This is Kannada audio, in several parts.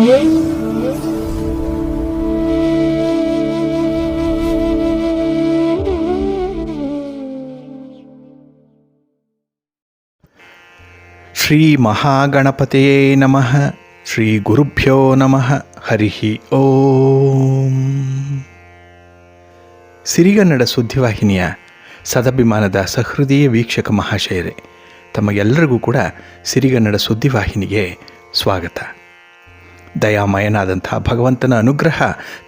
ಶ್ರೀ ಮಹಾಗಣಪತಿಯೇ ನಮಃ. ಶ್ರೀ ಗುರುಭ್ಯೋ ನಮಃ. ಹರಿ ಓಂ. ಸಿರಿಗನ್ನಡ ಸುದ್ದಿವಾಹಿನಿಯ ಸದಭಿಮಾನದ ಸಹೃದಯ ವೀಕ್ಷಕ ಮಹಾಶಯರೇ, ತಮಗೆಲ್ಲರಿಗೂ ಕೂಡ ಸಿರಿಗನ್ನಡ ಸುದ್ದಿವಾಹಿನಿಗೆ ಸ್ವಾಗತ. ದಯಾಮಯನಾದಂಥ ಭಗವಂತನ ಅನುಗ್ರಹ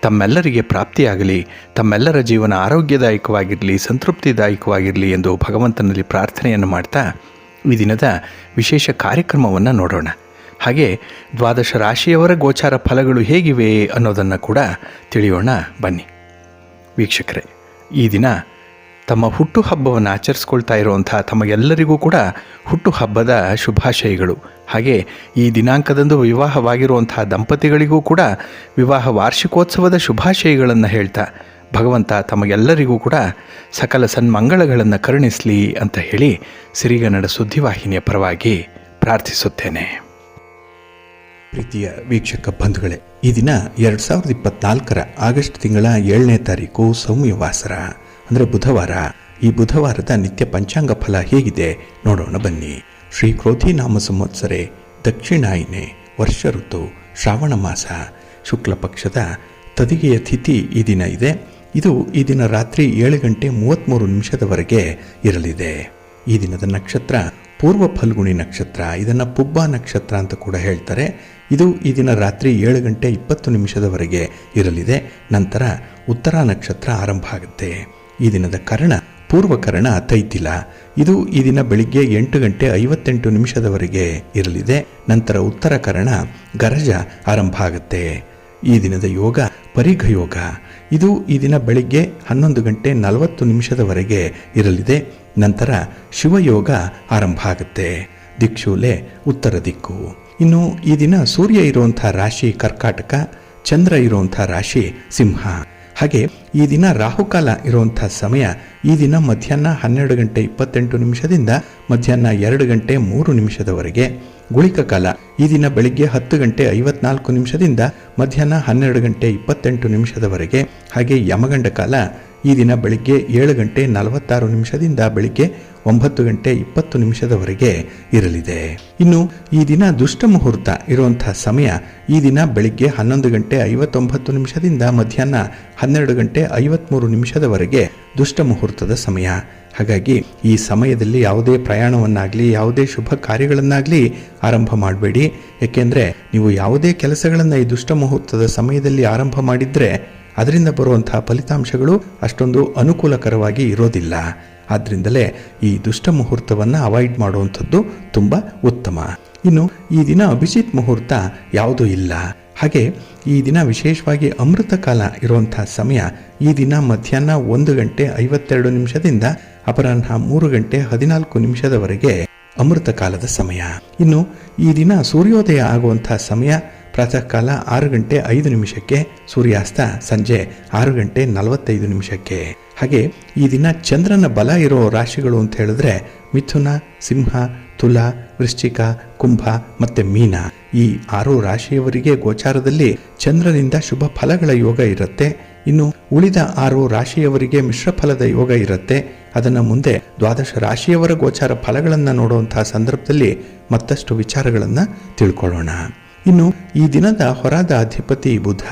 ತಮ್ಮೆಲ್ಲರಿಗೆ ಪ್ರಾಪ್ತಿಯಾಗಲಿ, ತಮ್ಮೆಲ್ಲರ ಜೀವನ ಆರೋಗ್ಯದಾಯಕವಾಗಿರಲಿ, ಸಂತೃಪ್ತಿದಾಯಕವಾಗಿರಲಿ ಎಂದು ಭಗವಂತನಲ್ಲಿ ಪ್ರಾರ್ಥನೆಯನ್ನು ಮಾಡ್ತಾ ಈ ದಿನದ ವಿಶೇಷ ಕಾರ್ಯಕ್ರಮವನ್ನು ನೋಡೋಣ. ಹಾಗೆ ದ್ವಾದಶ ರಾಶಿಯವರ ಗೋಚಾರ ಫಲಗಳು ಹೇಗಿವೆ ಅನ್ನೋದನ್ನು ಕೂಡ ತಿಳಿಯೋಣ ಬನ್ನಿ. ವೀಕ್ಷಕರೇ, ಈ ದಿನ ತಮ್ಮ ಹುಟ್ಟುಹಬ್ಬವನ್ನು ಆಚರಿಸ್ಕೊಳ್ತಾ ಇರುವಂಥ ತಮಗೆಲ್ಲರಿಗೂ ಕೂಡ ಹುಟ್ಟುಹಬ್ಬದ ಶುಭಾಶಯಗಳು. ಹಾಗೆ ಈ ದಿನಾಂಕದಂದು ವಿವಾಹವಾಗಿರುವಂಥ ದಂಪತಿಗಳಿಗೂ ಕೂಡ ವಿವಾಹ ವಾರ್ಷಿಕೋತ್ಸವದ ಶುಭಾಶಯಗಳನ್ನು ಹೇಳ್ತಾ ಭಗವಂತ ತಮಗೆಲ್ಲರಿಗೂ ಕೂಡ ಸಕಲ ಸನ್ಮಂಗಳಗಳನ್ನು ಕರುಣಿಸಲಿ ಅಂತ ಹೇಳಿ ಸಿರಿಗನ್ನಡ ಸುದ್ದಿವಾಹಿನಿಯ ಪರವಾಗಿ ಪ್ರಾರ್ಥಿಸುತ್ತೇನೆ. ಪ್ರೀತಿಯ ವೀಕ್ಷಕ ಬಂಧುಗಳೇ, ಈ ದಿನ 2024 ಆಗಸ್ಟ್ ತಿಂಗಳ 7ನೇ ತಾರೀಕು ಸೌಮ್ಯವಾಸರ ಅಂದರೆ ಬುಧವಾರ. ಈ ಬುಧವಾರದ ನಿತ್ಯ ಪಂಚಾಂಗ ಫಲ ಹೇಗಿದೆ ನೋಡೋಣ ಬನ್ನಿ. ಶ್ರೀ ಕ್ರೋಧಿ ನಾಮ ಸಂವತ್ಸರೆ ದಕ್ಷಿಣಾಯಿನೆ ವರ್ಷ ಋತು ಶ್ರಾವಣ ಮಾಸ ಶುಕ್ಲ ಪಕ್ಷದ ತದಿಗೆಯ ತಿಥಿ ಈ ದಿನ ಇದೆ. ಇದು ಈ ದಿನ ರಾತ್ರಿ 7:33 ಇರಲಿದೆ. ಈ ದಿನದ ನಕ್ಷತ್ರ ಪೂರ್ವ ಫಲ್ಗುಣಿ ನಕ್ಷತ್ರ. ಇದನ್ನು ಪುಬ್ಬ ನಕ್ಷತ್ರ ಅಂತ ಕೂಡ ಹೇಳ್ತಾರೆ. ಇದು ಈ ದಿನ ರಾತ್ರಿ 7:20 ಇರಲಿದೆ. ನಂತರ ಉತ್ತರ ನಕ್ಷತ್ರ ಆರಂಭ ಆಗುತ್ತೆ. ಈ ದಿನದ ಕರ್ಣ ಪೂರ್ವಕರ್ಣ ತೈತಿಲ. ಇದು ಈ ದಿನ ಬೆಳಿಗ್ಗೆ 8:58 ಇರಲಿದೆ. ನಂತರ ಉತ್ತರ ಕರ್ಣ ಗರಜ ಆರಂಭ ಆಗುತ್ತೆ. ಈ ದಿನದ ಯೋಗ ಪರಿಘ ಯೋಗ. ಇದು ಈ ದಿನ ಬೆಳಿಗ್ಗೆ 11:40 ಇರಲಿದೆ. ನಂತರ ಶಿವಯೋಗ ಆರಂಭ ಆಗುತ್ತೆ. ದಿಕ್ಷೂಲೆ ಉತ್ತರ ದಿಕ್ಕು. ಇನ್ನು ಈ ದಿನ ಸೂರ್ಯ ಇರುವಂಥ ರಾಶಿ ಕರ್ಕಾಟಕ, ಚಂದ್ರ ಇರುವಂಥ ರಾಶಿ ಸಿಂಹ. ಹಾಗೆ ಈ ದಿನ ರಾಹುಕಾಲ ಇರುವಂಥ ಸಮಯ ಈ ದಿನ ಮಧ್ಯಾಹ್ನ 12:28 ಮಧ್ಯಾಹ್ನ 2:03 ಗುಳಿಕ ಕಾಲ ಈ ದಿನ ಬೆಳಿಗ್ಗೆ 10:54 ಮಧ್ಯಾಹ್ನ 12:28 ಹಾಗೆ ಯಮಗಂಡ ಕಾಲ ಈ ದಿನ ಬೆಳಿಗ್ಗೆ 7:46 ಬೆಳಿಗ್ಗೆ 9:20 ಇರಲಿದೆ. ಇನ್ನು ಈ ದಿನ ದುಷ್ಟ ಮುಹೂರ್ತ ಇರುವಂತಹ ಸಮಯ ಈ ದಿನ ಬೆಳಿಗ್ಗೆ 11:59 ಮಧ್ಯಾಹ್ನ 12:53 ದುಷ್ಟ ಮುಹೂರ್ತದ ಸಮಯ. ಹಾಗಾಗಿ ಈ ಸಮಯದಲ್ಲಿ ಯಾವುದೇ ಪ್ರಯಾಣವನ್ನಾಗಲಿ ಯಾವುದೇ ಶುಭ ಕಾರ್ಯಗಳನ್ನಾಗಲಿ ಆರಂಭ ಮಾಡಬೇಡಿ. ಏಕೆಂದರೆ ನೀವು ಯಾವುದೇ ಕೆಲಸಗಳನ್ನು ಈ ದುಷ್ಟ ಮುಹೂರ್ತದ ಸಮಯದಲ್ಲಿ ಆರಂಭ ಮಾಡಿದರೆ ಅದರಿಂದ ಬರುವಂತಹ ಫಲಿತಾಂಶಗಳು ಅಷ್ಟೊಂದು ಅನುಕೂಲಕರವಾಗಿ ಇರೋದಿಲ್ಲ. ಆದ್ದರಿಂದಲೇ ಈ ದುಷ್ಟ ಮುಹೂರ್ತವನ್ನು ಅವಾಯ್ಡ್ ಮಾಡುವಂಥದ್ದು ತುಂಬ ಉತ್ತಮ. ಇನ್ನು ಈ ದಿನ ಅಭಿಜಿತ್ ಮುಹೂರ್ತ ಯಾವುದೂ ಇಲ್ಲ. ಹಾಗೆ ಈ ದಿನ ವಿಶೇಷವಾಗಿ ಅಮೃತ ಕಾಲ ಇರುವಂಥ ಸಮಯ ಈ ದಿನ ಮಧ್ಯಾಹ್ನ 1:52 ಅಪರಾಹ್ನ 3:14 ಅಮೃತ ಕಾಲದ ಸಮಯ. ಇನ್ನು ಈ ದಿನ ಸೂರ್ಯೋದಯ ಆಗುವಂಥ ಸಮಯ ಪ್ರಾತಃ ಕಾಲ 6:05 ಸೂರ್ಯಾಸ್ತ ಸಂಜೆ 6:45. ಹಾಗೆ ಈ ದಿನ ಚಂದ್ರನ ಬಲ ಇರೋ ರಾಶಿಗಳು ಅಂತ ಹೇಳಿದ್ರೆ ಮಿಥುನ, ಸಿಂಹ, ತುಲ, ವೃಶ್ಚಿಕ, ಕುಂಭ ಮತ್ತು ಮೀನ. ಈ 6 ರಾಶಿಯವರಿಗೆ ಗೋಚಾರದಲ್ಲಿ ಚಂದ್ರನಿಂದ ಶುಭ ಫಲಗಳ ಯೋಗ ಇರುತ್ತೆ. ಇನ್ನು ಉಳಿದ 6 ರಾಶಿಯವರಿಗೆ ಮಿಶ್ರ ಫಲದ ಯೋಗ ಇರುತ್ತೆ. ಅದನ್ನು ಮುಂದೆ ದ್ವಾದಶ ರಾಶಿಯವರ ಗೋಚಾರ ಫಲಗಳನ್ನು ನೋಡುವಂತಹ ಸಂದರ್ಭದಲ್ಲಿ ಮತ್ತಷ್ಟು ವಿಚಾರಗಳನ್ನು ತಿಳ್ಕೊಳ್ಳೋಣ. ಇನ್ನು ಈ ದಿನದ ಹೊರಾದ ಅಧಿಪತಿ ಬುಧ.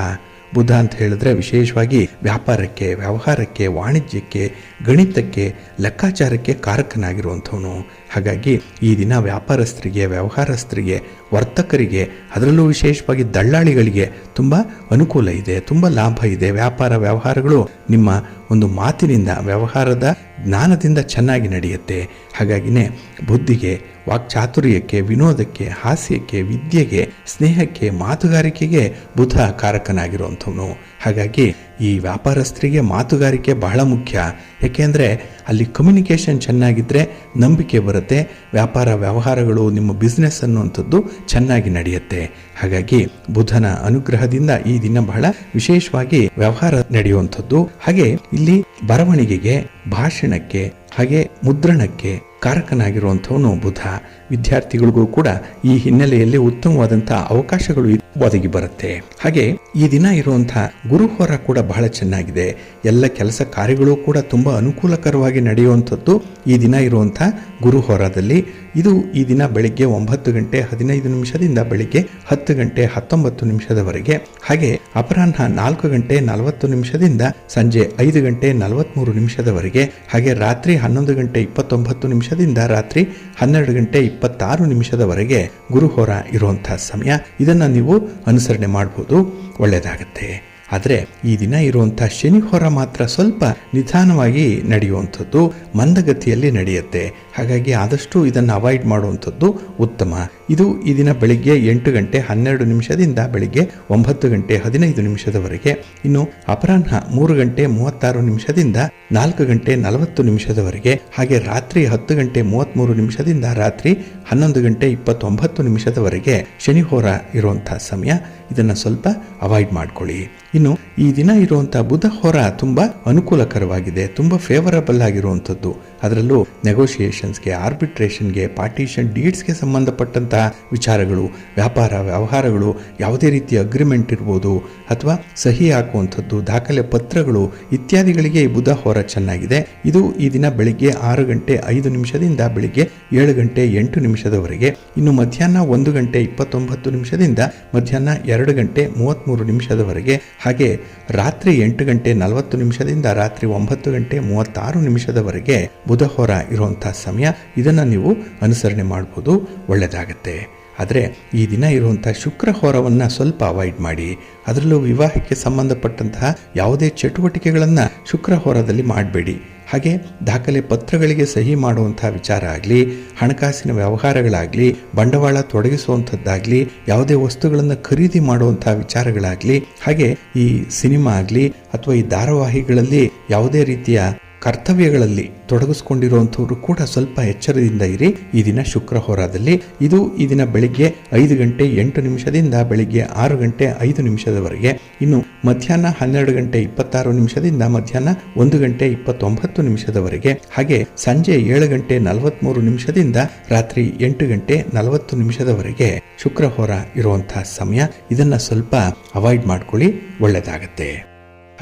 ಬುಧ ಅಂತ ಹೇಳಿದ್ರೆ ವಿಶೇಷವಾಗಿ ವ್ಯಾಪಾರಕ್ಕೆ, ವ್ಯವಹಾರಕ್ಕೆ, ವಾಣಿಜ್ಯಕ್ಕೆ, ಗಣಿತಕ್ಕೆ, ಲೆಕ್ಕಾಚಾರಕ್ಕೆ ಕಾರಕನಾಗಿರುವಂಥವನು. ಹಾಗಾಗಿ ಈ ದಿನ ವ್ಯಾಪಾರಸ್ಥರಿಗೆ, ವ್ಯವಹಾರಸ್ಥರಿಗೆ, ವರ್ತಕರಿಗೆ, ಅದರಲ್ಲೂ ವಿಶೇಷವಾಗಿ ದಳ್ಳಾಳಿಗಳಿಗೆ ತುಂಬ ಅನುಕೂಲ ಇದೆ, ತುಂಬ ಲಾಭ ಇದೆ. ವ್ಯಾಪಾರ ವ್ಯವಹಾರಗಳು ನಿಮ್ಮ ಒಂದು ಮಾತಿನಿಂದ, ವ್ಯವಹಾರದ ಜ್ಞಾನದಿಂದ ಚೆನ್ನಾಗಿ ನಡೆಯುತ್ತೆ. ಹಾಗಾಗಿನೇ ಬುದ್ಧಿಗೆ, ವಾಕ್ಚಾತುರ್ಯಕ್ಕೆ, ವಿನೋದಕ್ಕೆ, ಹಾಸ್ಯಕ್ಕೆ, ವಿದ್ಯೆಗೆ, ಸ್ನೇಹಕ್ಕೆ, ಮಾತುಗಾರಿಕೆಗೆ ಬುಧ ಕಾರಕನಾಗಿರುವಂಥವನು. ಹಾಗಾಗಿ ಈ ವ್ಯಾಪಾರಸ್ಥರಿಗೆ ಮಾತುಗಾರಿಕೆ ಬಹಳ ಮುಖ್ಯ. ಏಕೆಂದರೆ ಅಲ್ಲಿ ಕಮ್ಯುನಿಕೇಷನ್ ಚೆನ್ನಾಗಿದ್ದರೆ ನಂಬಿಕೆ ಬರುತ್ತೆ. ವ್ಯಾಪಾರ ವ್ಯವಹಾರಗಳು, ನಿಮ್ಮ ಬಿಸ್ನೆಸ್ ಅನ್ನುವಂಥದ್ದು ಚೆನ್ನಾಗಿ ನಡೆಯುತ್ತೆ. ಹಾಗಾಗಿ ಬುಧನ ಅನುಗ್ರಹದಿಂದ ಈ ದಿನ ಬಹಳ ವಿಶೇಷವಾಗಿ ವ್ಯವಹಾರ ನಡೆಯುವಂಥದ್ದು. ಹಾಗೆ ಇಲ್ಲಿ ಬರವಣಿಗೆಗೆ, ಭಾಷಣಕ್ಕೆ, ಹಾಗೆ ಮುದ್ರಣಕ್ಕೆ ಕಾರಕನಾಗಿರುವಂಥವನು ಬುಧ. ವಿದ್ಯಾರ್ಥಿಗಳಿಗೂ ಕೂಡ ಈ ಹಿನ್ನೆಲೆಯಲ್ಲಿ ಉತ್ತಮವಾದಂತಹ ಅವಕಾಶಗಳು ಒದಗಿ ಬರುತ್ತೆ. ಹಾಗೆ ಈ ದಿನ ಇರುವಂತಹ ಗುರುಹೋರ ಕೂಡ ಬಹಳ ಚೆನ್ನಾಗಿದೆ. ಎಲ್ಲ ಕೆಲಸ ಕಾರ್ಯಗಳು ಕೂಡ ತುಂಬಾ ಅನುಕೂಲಕರವಾಗಿ ನಡೆಯುವಂಥದ್ದು ಈ ದಿನ ಇರುವಂತಹ ಗುರುಹೋರದಲ್ಲಿ. ಇದು ಈ ದಿನ ಬೆಳಿಗ್ಗೆ 9:15 ಬೆಳಿಗ್ಗೆ 10:19 ಹಾಗೆ ಅಪರಾಹ್ನ 4:40 ಸಂಜೆ 5:43 ಹಾಗೆ ರಾತ್ರಿ 11:29 ರಾತ್ರಿ 12:26 ಗುರುಹೋರ ಇರುವಂತಹ ಸಮಯ. ಇದನ್ನ ನೀವು ಅನುಸರಣೆ ಮಾಡಬಹುದು, ಒಳ್ಳೆಯದಾಗತ್ತೆ. ಆದರೆ ಈ ದಿನ ಇರುವಂತಹ ಶನಿ ಹೋರ ಮಾತ್ರ ಸ್ವಲ್ಪ ನಿಧಾನವಾಗಿ ನಡೆಯುವಂಥದ್ದು, ಮಂದಗತಿಯಲ್ಲಿ ನಡೆಯುತ್ತೆ. ಹಾಗಾಗಿ ಆದಷ್ಟು ಇದನ್ನು ಅವಾಯ್ಡ್ ಮಾಡುವಂಥದ್ದು ಉತ್ತಮ. ಇದು ಈ ದಿನ ಬೆಳಿಗ್ಗೆ 8:12 ಬೆಳಿಗ್ಗೆ 9:15 ಇನ್ನು ಅಪರಾಹ್ನ 3:36 4:40 ಹಾಗೆ ರಾತ್ರಿ 10:33 ರಾತ್ರಿ 11:29 ಶನಿ ಹೋರ ಇರುವಂತಹ ಸಮಯ. ಇದನ್ನ ಸ್ವಲ್ಪ ಅವಾಯ್ಡ್ ಮಾಡ್ಕೊಳ್ಳಿ. ಇನ್ನು ಈ ದಿನ ಇರುವಂತಹ ಬುಧ ಹೋರ ತುಂಬಾ ಅನುಕೂಲಕರವಾಗಿದೆ, ತುಂಬಾ ಫೇವರಬಲ್ ಆಗಿರುವಂಥದ್ದು. ಅದರಲ್ಲೂ ನೆಗೋಷಿಯೇಷನ್ಸ್ಗೆ, ಆರ್ಬಿಟ್ರೇಷನ್ಗೆ, ಪಾರ್ಟಿಷನ್ ಡೀಡ್ಸ್ಗೆ ಸಂಬಂಧಪಟ್ಟಂತಹ ವಿಚಾರಗಳು, ವ್ಯಾಪಾರ ವ್ಯವಹಾರಗಳು, ಯಾವುದೇ ರೀತಿಯ ಅಗ್ರಿಮೆಂಟ್ ಇರ್ಬೋದು ಅಥವಾ ಸಹಿ ಹಾಕುವಂಥದ್ದು, ದಾಖಲೆ ಪತ್ರಗಳು ಇತ್ಯಾದಿಗಳಿಗೆ ಈ ಬುಧ ಹೋರ ಚೆನ್ನಾಗಿದೆ. ಇದು ಈ ದಿನ ಬೆಳಿಗ್ಗೆ 6:05 ಬೆಳಿಗ್ಗೆ 7:08 ಇನ್ನು ಮಧ್ಯಾಹ್ನ 1:29 ಮಧ್ಯಾಹ್ನ 2:33 ಹಾಗೆ ರಾತ್ರಿ 8:40 ರಾತ್ರಿ 9:36 ಬುಧ ಹೋರ ಇರುವಂತಹ ಸಮಯ. ಇದನ್ನ ನೀವು ಅನುಸರಣೆ ಮಾಡಬಹುದು, ಒಳ್ಳೆಯದಾಗತ್ತೆ. ಆದರೆ ಈ ದಿನ ಇರುವಂತಹ ಶುಕ್ರ ಹೋರವನ್ನು ಸ್ವಲ್ಪ ಅವಾಯ್ಡ್ ಮಾಡಿ. ಅದರಲ್ಲೂ ವಿವಾಹಕ್ಕೆ ಸಂಬಂಧಪಟ್ಟಂತಹ ಯಾವುದೇ ಚಟುವಟಿಕೆಗಳನ್ನು ಶುಕ್ರ ಹೋರದಲ್ಲಿ ಮಾಡಬೇಡಿ. ಹಾಗೆ ದಾಖಲೆ ಪತ್ರಗಳಿಗೆ ಸಹಿ ಮಾಡುವಂತಹ ವಿಚಾರ ಆಗಲಿ, ಹಣಕಾಸಿನ ವ್ಯವಹಾರಗಳಾಗಲಿ, ಬಂಡವಾಳ ತೊಡಗಿಸುವಂಥದ್ದಾಗಲಿ, ಯಾವುದೇ ವಸ್ತುಗಳನ್ನು ಖರೀದಿ ಮಾಡುವಂತಹ ವಿಚಾರಗಳಾಗಲಿ, ಹಾಗೆ ಈ ಸಿನಿಮಾ ಆಗಲಿ ಅಥವಾ ಈ ಧಾರಾವಾಹಿಗಳಲ್ಲಿ ಯಾವುದೇ ರೀತಿಯ ಕರ್ತವ್ಯಗಳಲ್ಲಿ ತೊಡಗಿಸ್ಕೊಂಡಿರುವಂಥವ್ರು ಕೂಡ ಸ್ವಲ್ಪ ಎಚ್ಚರದಿಂದ ಇರಿ ಈ ದಿನ ಶುಕ್ರ ಹೋರಾದಲ್ಲಿ. ಇದು ಈ ದಿನ ಬೆಳಿಗ್ಗೆ 5:08 ಬೆಳಿಗ್ಗೆ 6:05 ಇನ್ನು ಮಧ್ಯಾಹ್ನ 12:26 ಮಧ್ಯಾಹ್ನ 1:29 ಹಾಗೆ ಸಂಜೆ 7:43 ರಾತ್ರಿ 8:40 ಶುಕ್ರ ಹೋರ ಇರುವಂತಹ ಸಮಯ. ಇದನ್ನ ಸ್ವಲ್ಪ ಅವಾಯ್ಡ್ ಮಾಡ್ಕೊಳ್ಳಿ, ಒಳ್ಳೆಯದಾಗತ್ತೆ.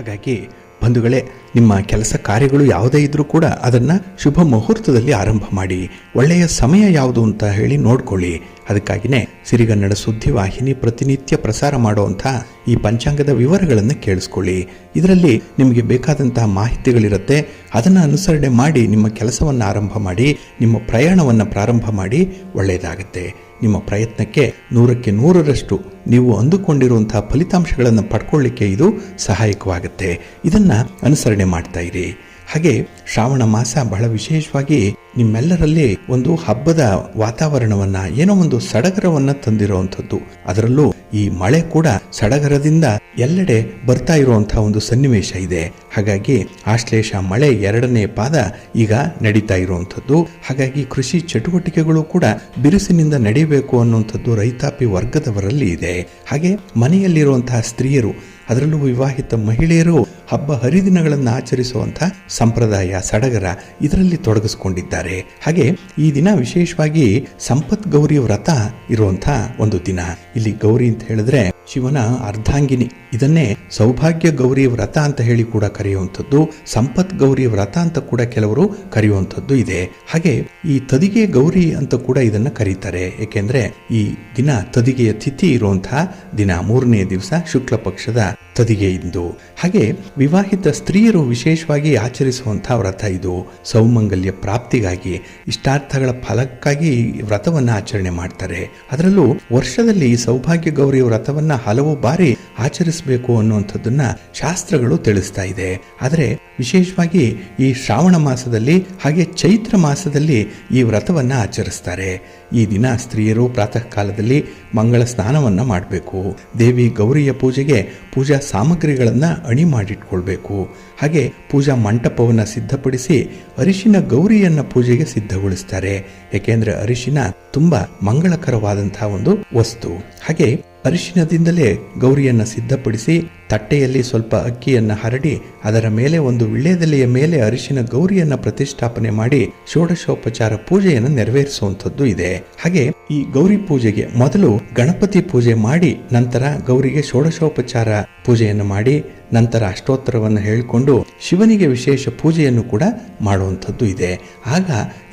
ಹಾಗಾಗಿ ಬಂಧುಗಳೇ, ನಿಮ್ಮ ಕೆಲಸ ಕಾರ್ಯಗಳು ಯಾವುದೇ ಇದ್ರೂ ಕೂಡ ಅದನ್ನು ಶುಭ ಮುಹೂರ್ತದಲ್ಲಿ ಆರಂಭ ಮಾಡಿ. ಒಳ್ಳೆಯ ಸಮಯ ಯಾವುದು ಅಂತ ಹೇಳಿ ನೋಡ್ಕೊಳ್ಳಿ. ಅದಕ್ಕಾಗಿಯೇ ಸಿರಿಗನ್ನಡ ಸುದ್ದಿವಾಹಿನಿ ಪ್ರತಿನಿತ್ಯ ಪ್ರಸಾರ ಮಾಡುವಂತಹ ಈ ಪಂಚಾಂಗದ ವಿವರಗಳನ್ನು ಕೇಳಿಸ್ಕೊಳ್ಳಿ. ಇದರಲ್ಲಿ ನಿಮಗೆ ಬೇಕಾದಂತಹ ಮಾಹಿತಿಗಳಿರುತ್ತೆ. ಅದನ್ನು ಅನುಸರಣೆ ಮಾಡಿ ನಿಮ್ಮ ಕೆಲಸವನ್ನು ಆರಂಭ ಮಾಡಿ, ನಿಮ್ಮ ಪ್ರಯಾಣವನ್ನು ಪ್ರಾರಂಭ ಮಾಡಿ, ಒಳ್ಳೆಯದಾಗುತ್ತೆ. ನಿಮ್ಮ ಪ್ರಯತ್ನಕ್ಕೆ 100ಕ್ಕೆ 100ರಷ್ಟು ನೀವು ಅಂದುಕೊಂಡಿರುವಂತಹ ಫಲಿತಾಂಶಗಳನ್ನು ಪಡ್ಕೊಳ್ಳಿಕ್ಕೆ ಇದು ಸಹಾಯಕವಾಗುತ್ತೆ. ಇದನ್ನು ಅನುಸರಣೆ ಮಾಡ್ತಾ ಇರಿ. ಹಾಗೆ ಶ್ರಾವಣ ಮಾಸ ಬಹಳ ವಿಶೇಷವಾಗಿ ನಿಮ್ಮೆಲ್ಲರಲ್ಲಿ ಒಂದು ಹಬ್ಬದ ವಾತಾವರಣವನ್ನ, ಏನೋ ಒಂದು ಸಡಗರವನ್ನ ತಂದಿರುವಂಥದ್ದು. ಅದರಲ್ಲೂ ಈ ಮಳೆ ಕೂಡ ಸಡಗರದಿಂದ ಎಲ್ಲೆಡೆ ಬರ್ತಾ ಇರುವಂತಹ ಒಂದು ಸನ್ನಿವೇಶ ಇದೆ. ಹಾಗಾಗಿ ಆಶ್ಲೇಷ ಮಳೆ 2ನೇ ಪಾದ ಈಗ ನಡೀತಾ ಇರುವಂಥದ್ದು. ಹಾಗಾಗಿ ಕೃಷಿ ಚಟುವಟಿಕೆಗಳು ಕೂಡ ಬಿರುಸಿನಿಂದ ನಡೆಯಬೇಕು ಅನ್ನುವಂಥದ್ದು ರೈತಾಪಿ ವರ್ಗದವರಲ್ಲಿ ಇದೆ. ಹಾಗೆ ಮನೆಯಲ್ಲಿರುವಂತಹ ಸ್ತ್ರೀಯರು, ಅದರಲ್ಲೂ ವಿವಾಹಿತ ಮಹಿಳೆಯರು ಹಬ್ಬ ಹರಿದಿನಗಳನ್ನು ಆಚರಿಸುವಂತಹ ಸಂಪ್ರದಾಯ, ಸಡಗರ ಇದರಲ್ಲಿ ತೊಡಗಿಸಿಕೊಂಡಿದ್ದಾರೆ. ಹಾಗೆ ಈ ದಿನ ವಿಶೇಷವಾಗಿ ಸಂಪತ್ ಗೌರಿ ವ್ರತ ಇರುವಂತಹ ಒಂದು ದಿನ. ಇಲ್ಲಿ ಗೌರಿ ಅಂತ ಹೇಳಿದ್ರೆ ಶಿವನ ಅರ್ಧಾಂಗಿನಿ. ಇದನ್ನೇ ಸೌಭಾಗ್ಯ ಗೌರಿ ವ್ರತ ಅಂತ ಹೇಳಿ ಕೂಡ ಕರೆಯುವಂಥದ್ದು, ಸಂಪತ್ ಗೌರಿ ವ್ರತ ಅಂತ ಕೂಡ ಕೆಲವರು ಕರೆಯುವಂಥದ್ದು ಇದೆ. ಹಾಗೆ ಈ ತದಿಗೆ ಗೌರಿ ಅಂತ ಕೂಡ ಇದನ್ನ ಕರೀತಾರೆ. ಏಕೆಂದ್ರೆ ಈ ದಿನ ತದಿಗೆಯ ತಿಥಿ ಇರುವಂತಹ ದಿನ, 3ನೇ ದಿವಸ ಶುಕ್ಲ ಪಕ್ಷದ ತದಿಗೆ ಇಂದು. ಹಾಗೆ ವಿವಾಹಿತ ಸ್ತ್ರೀಯರು ವಿಶೇಷವಾಗಿ ಆಚರಿಸುವಂತಹ ವ್ರತ ಇದು. ಸೌಮಂಗಲ್ಯ ಪ್ರಾಪ್ತಿಗಾಗಿ, ಇಷ್ಟಾರ್ಥಗಳ ಫಲಕ್ಕಾಗಿ ವ್ರತವನ್ನ ಆಚರಣೆ ಮಾಡ್ತಾರೆ. ಅದರಲ್ಲೂ ವರ್ಷದಲ್ಲಿ ಈ ಸೌಭಾಗ್ಯ ಗೌರಿ ವ್ರತವನ್ನ ಹಲವು ಬಾರಿ ಆಚರಿಸಬೇಕು ಅನ್ನುವಂಥದ್ದನ್ನ ಶಾಸ್ತ್ರಗಳು ತಿಳಿಸ್ತಾ ಇದೆ. ಆದರೆ ವಿಶೇಷವಾಗಿ ಈ ಶ್ರಾವಣ ಮಾಸದಲ್ಲಿ ಹಾಗೆ ಚೈತ್ರ ಮಾಸದಲ್ಲಿ ಈ ವ್ರತವನ್ನ ಆಚರಿಸ್ತಾರೆ. ಈ ದಿನ ಸ್ತ್ರೀಯರು ಪ್ರಾತಃ ಕಾಲದಲ್ಲಿ ಮಂಗಳ ಸ್ನಾನವನ್ನ ಮಾಡಬೇಕು. ದೇವಿ ಗೌರಿಯ ಪೂಜೆಗೆ ಪೂಜಾ ಸಾಮಗ್ರಿಗಳನ್ನ ಅಣಿ ಮಾಡಿಟ್ಕೊಳ್ಬೇಕು. ಹಾಗೆ ಪೂಜಾ ಮಂಟಪವನ್ನು ಸಿದ್ಧಪಡಿಸಿ ಅರಿಶಿನ ಗೌರಿಯನ್ನ ಪೂಜೆಗೆ ಸಿದ್ಧಗೊಳಿಸ್ತಾರೆ. ಏಕೆಂದ್ರೆ ಅರಿಶಿನ ತುಂಬಾ ಮಂಗಳಕರವಾದಂತಹ ಒಂದು ವಸ್ತು. ಹಾಗೆ ಅರಿಶಿನದಿಂದಲೇ ಗೌರಿಯನ್ನ ಸಿದ್ಧಪಡಿಸಿ ತಟ್ಟೆಯಲ್ಲಿ ಸ್ವಲ್ಪ ಅಕ್ಕಿಯನ್ನು ಹರಡಿ ಅದರ ಮೇಲೆ ಒಂದು ವಿಳ್ಯದೆಲೆಯ ಮೇಲೆ ಅರಿಶಿನ ಗೌರಿಯನ್ನು ಪ್ರತಿಷ್ಠಾಪನೆ ಮಾಡಿ ಷೋಡಶೋಪಚಾರ ಪೂಜೆಯನ್ನು ನೆರವೇರಿಸುವಂಥದ್ದು ಇದೆ. ಹಾಗೆ ಈ ಗೌರಿ ಪೂಜೆಗೆ ಮೊದಲು ಗಣಪತಿ ಪೂಜೆ ಮಾಡಿ ನಂತರ ಗೌರಿಗೆ ಷೋಡಶೋಪಚಾರ ಪೂಜೆಯನ್ನು ಮಾಡಿ ನಂತರ ಅಷ್ಟೋತ್ತರವನ್ನು ಹೇಳಿಕೊಂಡು ಶಿವನಿಗೆ ವಿಶೇಷ ಪೂಜೆಯನ್ನು ಕೂಡ ಮಾಡುವಂಥದ್ದು ಇದೆ. ಆಗ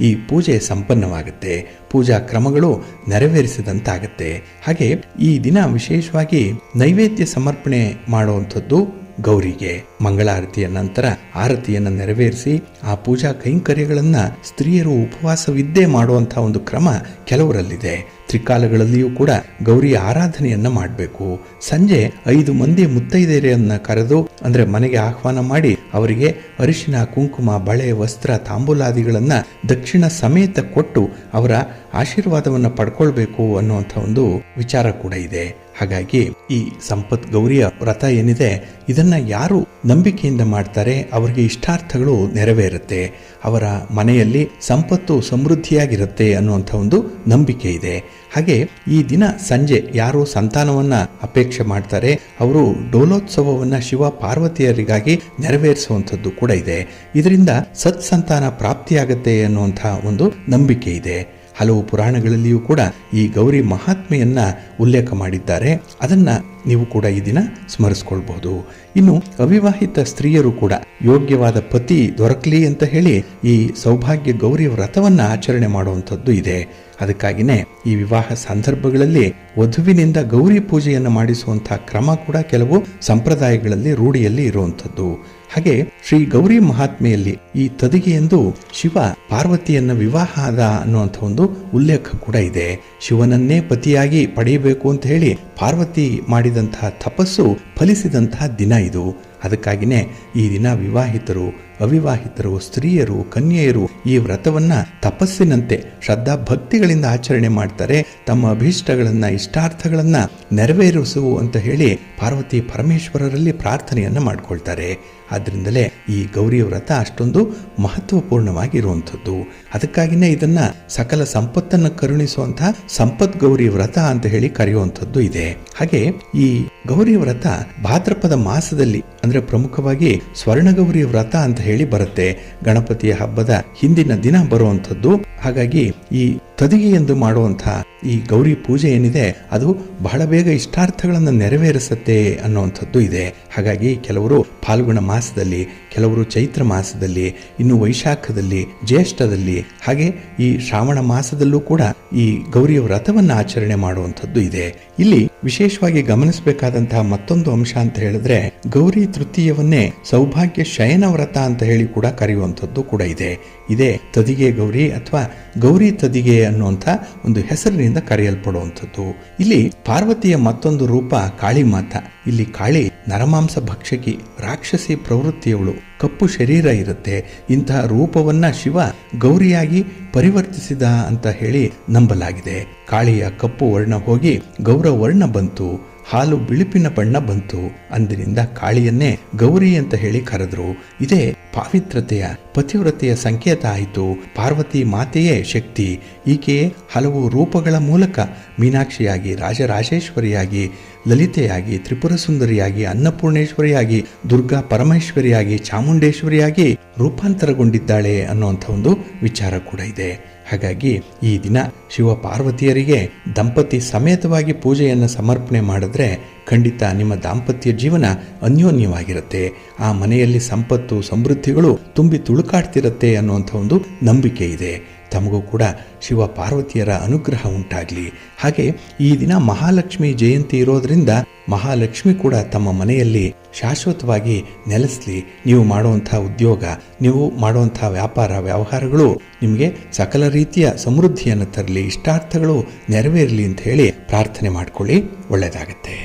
ಈ ಪೂಜೆ ಸಂಪನ್ನವಾಗುತ್ತೆ, ಪೂಜಾ ಕ್ರಮಗಳು ನೆರವೇರಿಸಿದಂತಾಗತ್ತೆ. ಹಾಗೆ ಈ ದಿನ ವಿಶೇಷವಾಗಿ ನೈವೇದ್ಯ ಸಮರ್ಪಣೆ ಮಾಡುವಂಥದ್ದು ಗೌರಿಗೆ. ಮಂಗಳಾರತಿಯ ನಂತರ ಆರತಿಯನ್ನು ನೆರವೇರಿಸಿ ಆ ಪೂಜಾ ಕೈಂಕರ್ಯಗಳನ್ನು ಸ್ತ್ರೀಯರು ಉಪವಾಸವಿದ್ದೇ ಮಾಡುವಂತಹ ಒಂದು ಕ್ರಮ ಕೆಲವರಲ್ಲಿದೆ. ತ್ರಿಕಾಲಗಳಲ್ಲಿಯೂ ಕೂಡ ಗೌರಿಯ ಆರಾಧನೆಯನ್ನ ಮಾಡಬೇಕು. ಸಂಜೆ 5 ಮಂದಿ ಮುತ್ತೈದೆಯರನ್ನ ಕರೆದು ಅಂದ್ರೆ ಮನೆಗೆ ಆಹ್ವಾನ ಮಾಡಿ ಅವರಿಗೆ ಅರಿಶಿನ, ಕುಂಕುಮ, ಬಳೆ, ವಸ್ತ್ರ, ತಾಂಬೂಲಾದಿಗಳನ್ನ ದಕ್ಷಿಣ ಸಮೇತ ಕೊಟ್ಟು ಅವರ ಆಶೀರ್ವಾದವನ್ನು ಪಡ್ಕೊಳ್ಬೇಕು ಅನ್ನುವಂಥ ಒಂದು ವಿಚಾರ ಕೂಡ ಇದೆ. ಹಾಗಾಗಿ ಈ ಸಂಪತ್ ಗೌರಿಯ ವ್ರತ ಏನಿದೆ ಇದನ್ನ ಯಾರು ನಂಬಿಕೆಯಿಂದ ಮಾಡ್ತಾರೆ ಅವರಿಗೆ ಇಷ್ಟಾರ್ಥಗಳು ನೆರವೇರುತ್ತೆ, ಅವರ ಮನೆಯಲ್ಲಿ ಸಂಪತ್ತು ಸಮೃದ್ಧಿಯಾಗಿರುತ್ತೆ ಅನ್ನುವಂಥ ಒಂದು ನಂಬಿಕೆ ಇದೆ. ಹಾಗೆ ಈ ದಿನ ಸಂಜೆ ಯಾರು ಸಂತಾನವನ್ನ ಅಪೇಕ್ಷೆ ಮಾಡ್ತಾರೆ ಅವರು ಡೋಲೋತ್ಸವವನ್ನ ಶಿವ ಪಾರ್ವತಿಯರಿಗಾಗಿ ನೆರವೇರಿಸುವಂಥದ್ದು ಕೂಡ ಇದೆ. ಇದರಿಂದ ಸತ್ಸಂತಾನ ಪ್ರಾಪ್ತಿಯಾಗತ್ತೆ ಅನ್ನುವಂಥ ಒಂದು ನಂಬಿಕೆ ಇದೆ. ಹಲವು ಪುರಾಣಗಳಲ್ಲಿಯೂ ಕೂಡ ಈ ಗೌರಿ ಮಹಾತ್ಮೆಯನ್ನ ಉಲ್ಲೇಖ ಮಾಡಿದ್ದಾರೆ. ಅದನ್ನ ನೀವು ಕೂಡ ಈ ದಿನ ಸ್ಮರಿಸ್ಕೊಳ್ಬಹುದು. ಇನ್ನು ಅವಿವಾಹಿತ ಸ್ತ್ರೀಯರು ಕೂಡ ಯೋಗ್ಯವಾದ ಪತಿ ದೊರಕಲಿ ಅಂತ ಹೇಳಿ ಈ ಸೌಭಾಗ್ಯ ಗೌರಿ ವ್ರತವನ್ನ ಆಚರಣೆ ಮಾಡುವಂಥದ್ದು ಇದೆ. ಅದಕ್ಕಾಗಿನೇ ಈ ವಿವಾಹ ಸಂದರ್ಭಗಳಲ್ಲಿ ವಧುವಿನಿಂದ ಗೌರಿ ಪೂಜೆಯನ್ನು ಮಾಡಿಸುವಂತಹ ಕ್ರಮ ಕೂಡ ಕೆಲವು ಸಂಪ್ರದಾಯಗಳಲ್ಲಿ ರೂಢಿಯಲ್ಲಿ ಇರುವಂಥದ್ದು. ಹಾಗೆ ಶ್ರೀ ಗೌರಿ ಮಹಾತ್ಮೆಯಲ್ಲಿ ಈ ತದಿಗೆಯೆಂದು ಶಿವ ಪಾರ್ವತಿಯನ್ನ ವಿವಾಹ ಆದ ಅನ್ನುವಂಥ ಒಂದು ಉಲ್ಲೇಖ ಕೂಡ ಇದೆ. ಶಿವನನ್ನೇ ಪತಿಯಾಗಿ ಪಡೆಯಬೇಕು ಅಂತ ಹೇಳಿ ಪಾರ್ವತಿ ಮಾಡಿದಂತಹ ತಪಸ್ಸು ಫಲಿಸಿದಂತಹ ದಿನ ಇದು. ಅದಕ್ಕಾಗಿನೇ ಈ ದಿನ ವಿವಾಹಿತರು, ಅವಿವಾಹಿತರು, ಸ್ತ್ರೀಯರು, ಕನ್ಯೆಯರು ಈ ವ್ರತವನ್ನ ತಪಸ್ಸಿನಂತೆ ಶ್ರದ್ಧಾ ಭಕ್ತಿಗಳಿಂದ ಆಚರಣೆ ಮಾಡ್ತಾರೆ. ತಮ್ಮ ಅಭೀಷ್ಟಗಳನ್ನ, ಇಷ್ಟಾರ್ಥಗಳನ್ನ ನೆರವೇರಿಸು ಅಂತ ಹೇಳಿ ಪಾರ್ವತಿ ಪರಮೇಶ್ವರರಲ್ಲಿ ಪ್ರಾರ್ಥನೆಯನ್ನ ಮಾಡ್ಕೊಳ್ತಾರೆ. ಆದ್ರಿಂದಲೇ ಈ ಗೌರಿ ವ್ರತ ಅಷ್ಟೊಂದು ಮಹತ್ವಪೂರ್ಣವಾಗಿರುವಂಥದ್ದು. ಅದಕ್ಕಾಗಿನೇ ಇದನ್ನ ಸಕಲ ಸಂಪತ್ತನ್ನು ಕರುಣಿಸುವಂತಹ ಸಂಪತ್ ಗೌರಿ ವ್ರತ ಅಂತ ಹೇಳಿ ಕರೆಯುವಂಥದ್ದು ಇದೆ. ಹಾಗೆ ಈ ಗೌರಿ ವ್ರತ ಭಾದ್ರಪದ ಮಾಸದಲ್ಲಿ ಅಂದ್ರೆ ಪ್ರಮುಖವಾಗಿ ಸ್ವರ್ಣಗೌರಿ ವ್ರತ ಅಂತ ಹೇಳಿ ಬರುತ್ತೆ. ಗಣಪತಿಯ ಹಬ್ಬದ ಹಿಂದಿನ ದಿನ ಬರುವಂಥದ್ದು. ಹಾಗಾಗಿ ಈ ತದಿಗೆ ಎಂದು ಮಾಡುವಂತಹ ಈ ಗೌರಿ ಪೂಜೆ ಏನಿದೆ ಅದು ಬಹಳ ಬೇಗ ಇಷ್ಟಾರ್ಥಗಳನ್ನು ನೆರವೇರಿಸುತ್ತೆ ಅನ್ನುವಂಥದ್ದು ಇದೆ. ಹಾಗಾಗಿ ಕೆಲವರು ಫಾಲ್ಗುಣ ಮಾಸದಲ್ಲಿ, ಕೆಲವರು ಚೈತ್ರ ಮಾಸದಲ್ಲಿ, ಇನ್ನು ವೈಶಾಖದಲ್ಲಿ, ಜ್ಯೇಷ್ಠದಲ್ಲಿ, ಹಾಗೆ ಈ ಶ್ರಾವಣ ಮಾಸದಲ್ಲೂ ಕೂಡ ಈ ಗೌರಿಯ ವ್ರತವನ್ನು ಆಚರಣೆ ಮಾಡುವಂಥದ್ದು ಇದೆ. ಇಲ್ಲಿ ವಿಶೇಷವಾಗಿ ಗಮನಿಸಬೇಕಾದಂತಹ ಮತ್ತೊಂದು ಅಂಶ ಅಂತ ಹೇಳಿದ್ರೆ ಗೌರಿ ತೃತೀಯವನ್ನೇ ಸೌಭಾಗ್ಯ ಶಯನ ವ್ರತ ಅಂತ ಹೇಳಿ ಕೂಡ ಕರೆಯುವಂಥದ್ದು ಕೂಡ ಇದೆ. ಇದೇ ತದಿಗೆ ಗೌರಿ ಅಥವಾ ಗೌರಿ ತದಿಗೆ ಅನ್ನುವಂಥ ಒಂದು ಹೆಸರಿನಿಂದ ಕರೆಯಲ್ಪಡುವಂಥದ್ದು. ಇಲ್ಲಿ ಪಾರ್ವತಿಯ ಮತ್ತೊಂದು ರೂಪ ಕಾಳಿ ಮಾತಾ. ಇಲ್ಲಿ ಕಾಳಿ ನರಮಾಂಸ ಭಕ್ಷಕಿ, ರಾಕ್ಷಸಿ ಪ್ರವೃತ್ತಿಯವಳು, ಕಪ್ಪು ಶರೀರ ಇರುತ್ತೆ. ಇಂತಹ ರೂಪವನ್ನ ಶಿವ ಗೌರಿಯಾಗಿ ಪರಿವರ್ತಿಸಿದ ಅಂತ ಹೇಳಿ ನಂಬಲಾಗಿದೆ. ಕಾಳಿಯ ಕಪ್ಪು ವರ್ಣ ಹೋಗಿ ಗೌರ ವರ್ಣ ಬಂತು, ಹಾಲು ಬಿಳುಪಿನ ಬಣ್ಣ ಬಂತು. ಅಂದಿನಿಂದ ಕಾಳಿಯನ್ನೇ ಗೌರಿ ಅಂತ ಹೇಳಿ ಕರೆದ್ರು. ಇದೇ ಪಾವಿತ್ರತೆಯ, ಪತಿವ್ರತೆಯ ಸಂಕೇತ ಆಯಿತು. ಪಾರ್ವತಿ ಮಾತೆಯೇ ಶಕ್ತಿ. ಈಕೆಯೇ ಹಲವು ರೂಪಗಳ ಮೂಲಕ ಮೀನಾಕ್ಷಿಯಾಗಿ, ರಾಜರಾಜೇಶ್ವರಿಯಾಗಿ, ಲಲಿತೆಯಾಗಿ, ತ್ರಿಪುರ ಸುಂದರಿಯಾಗಿ, ಅನ್ನಪೂರ್ಣೇಶ್ವರಿಯಾಗಿ, ದುರ್ಗಾ ಪರಮೇಶ್ವರಿಯಾಗಿ, ಚಾಮುಂಡೇಶ್ವರಿಯಾಗಿ ರೂಪಾಂತರಗೊಂಡಿದ್ದಾಳೆ ಅನ್ನುವಂಥ ಒಂದು ವಿಚಾರ ಕೂಡ ಇದೆ. ಹಾಗಾಗಿ ಈ ದಿನ ಶಿವ ಪಾರ್ವತಿಯರಿಗೆ ದಂಪತಿ ಸಮೇತವಾಗಿ ಪೂಜೆಯನ್ನು ಸಮರ್ಪಣೆ ಮಾಡಿದ್ರೆ ಖಂಡಿತ ನಿಮ್ಮ ದಾಂಪತ್ಯ ಜೀವನ ಅನ್ಯೋನ್ಯವಾಗಿರುತ್ತೆ. ಆ ಮನೆಯಲ್ಲಿ ಸಂಪತ್ತು, ಸಮೃದ್ಧಿಗಳು ತುಂಬಿ ತುಳುಕಾಡ್ತಿರುತ್ತೆ ಅನ್ನುವಂಥ ಒಂದು ನಂಬಿಕೆ ಇದೆ. ತಮಗೂ ಕೂಡ ಶಿವ ಪಾರ್ವತಿಯರ ಅನುಗ್ರಹ ಉಂಟಾಗಲಿ. ಹಾಗೆ ಈ ದಿನ ಮಹಾಲಕ್ಷ್ಮಿ ಜಯಂತಿ ಇರೋದ್ರಿಂದ ಮಹಾಲಕ್ಷ್ಮಿ ಕೂಡ ತಮ್ಮ ಮನೆಯಲ್ಲಿ ಶಾಶ್ವತವಾಗಿ ನೆಲೆಸಲಿ. ನೀವು ಮಾಡುವಂತಹ ಉದ್ಯೋಗ, ನೀವು ಮಾಡುವಂತಹ ವ್ಯಾಪಾರ ವ್ಯವಹಾರಗಳು ನಿಮಗೆ ಸಕಲ ರೀತಿಯ ಸಮೃದ್ಧಿಯನ್ನು ತರಲಿ, ಇಷ್ಟಾರ್ಥಗಳು ನೆರವೇರಲಿ ಅಂತ ಹೇಳಿ ಪ್ರಾರ್ಥನೆ ಮಾಡ್ಕೊಳ್ಳಿ, ಒಳ್ಳೆಯದಾಗತ್ತೆ.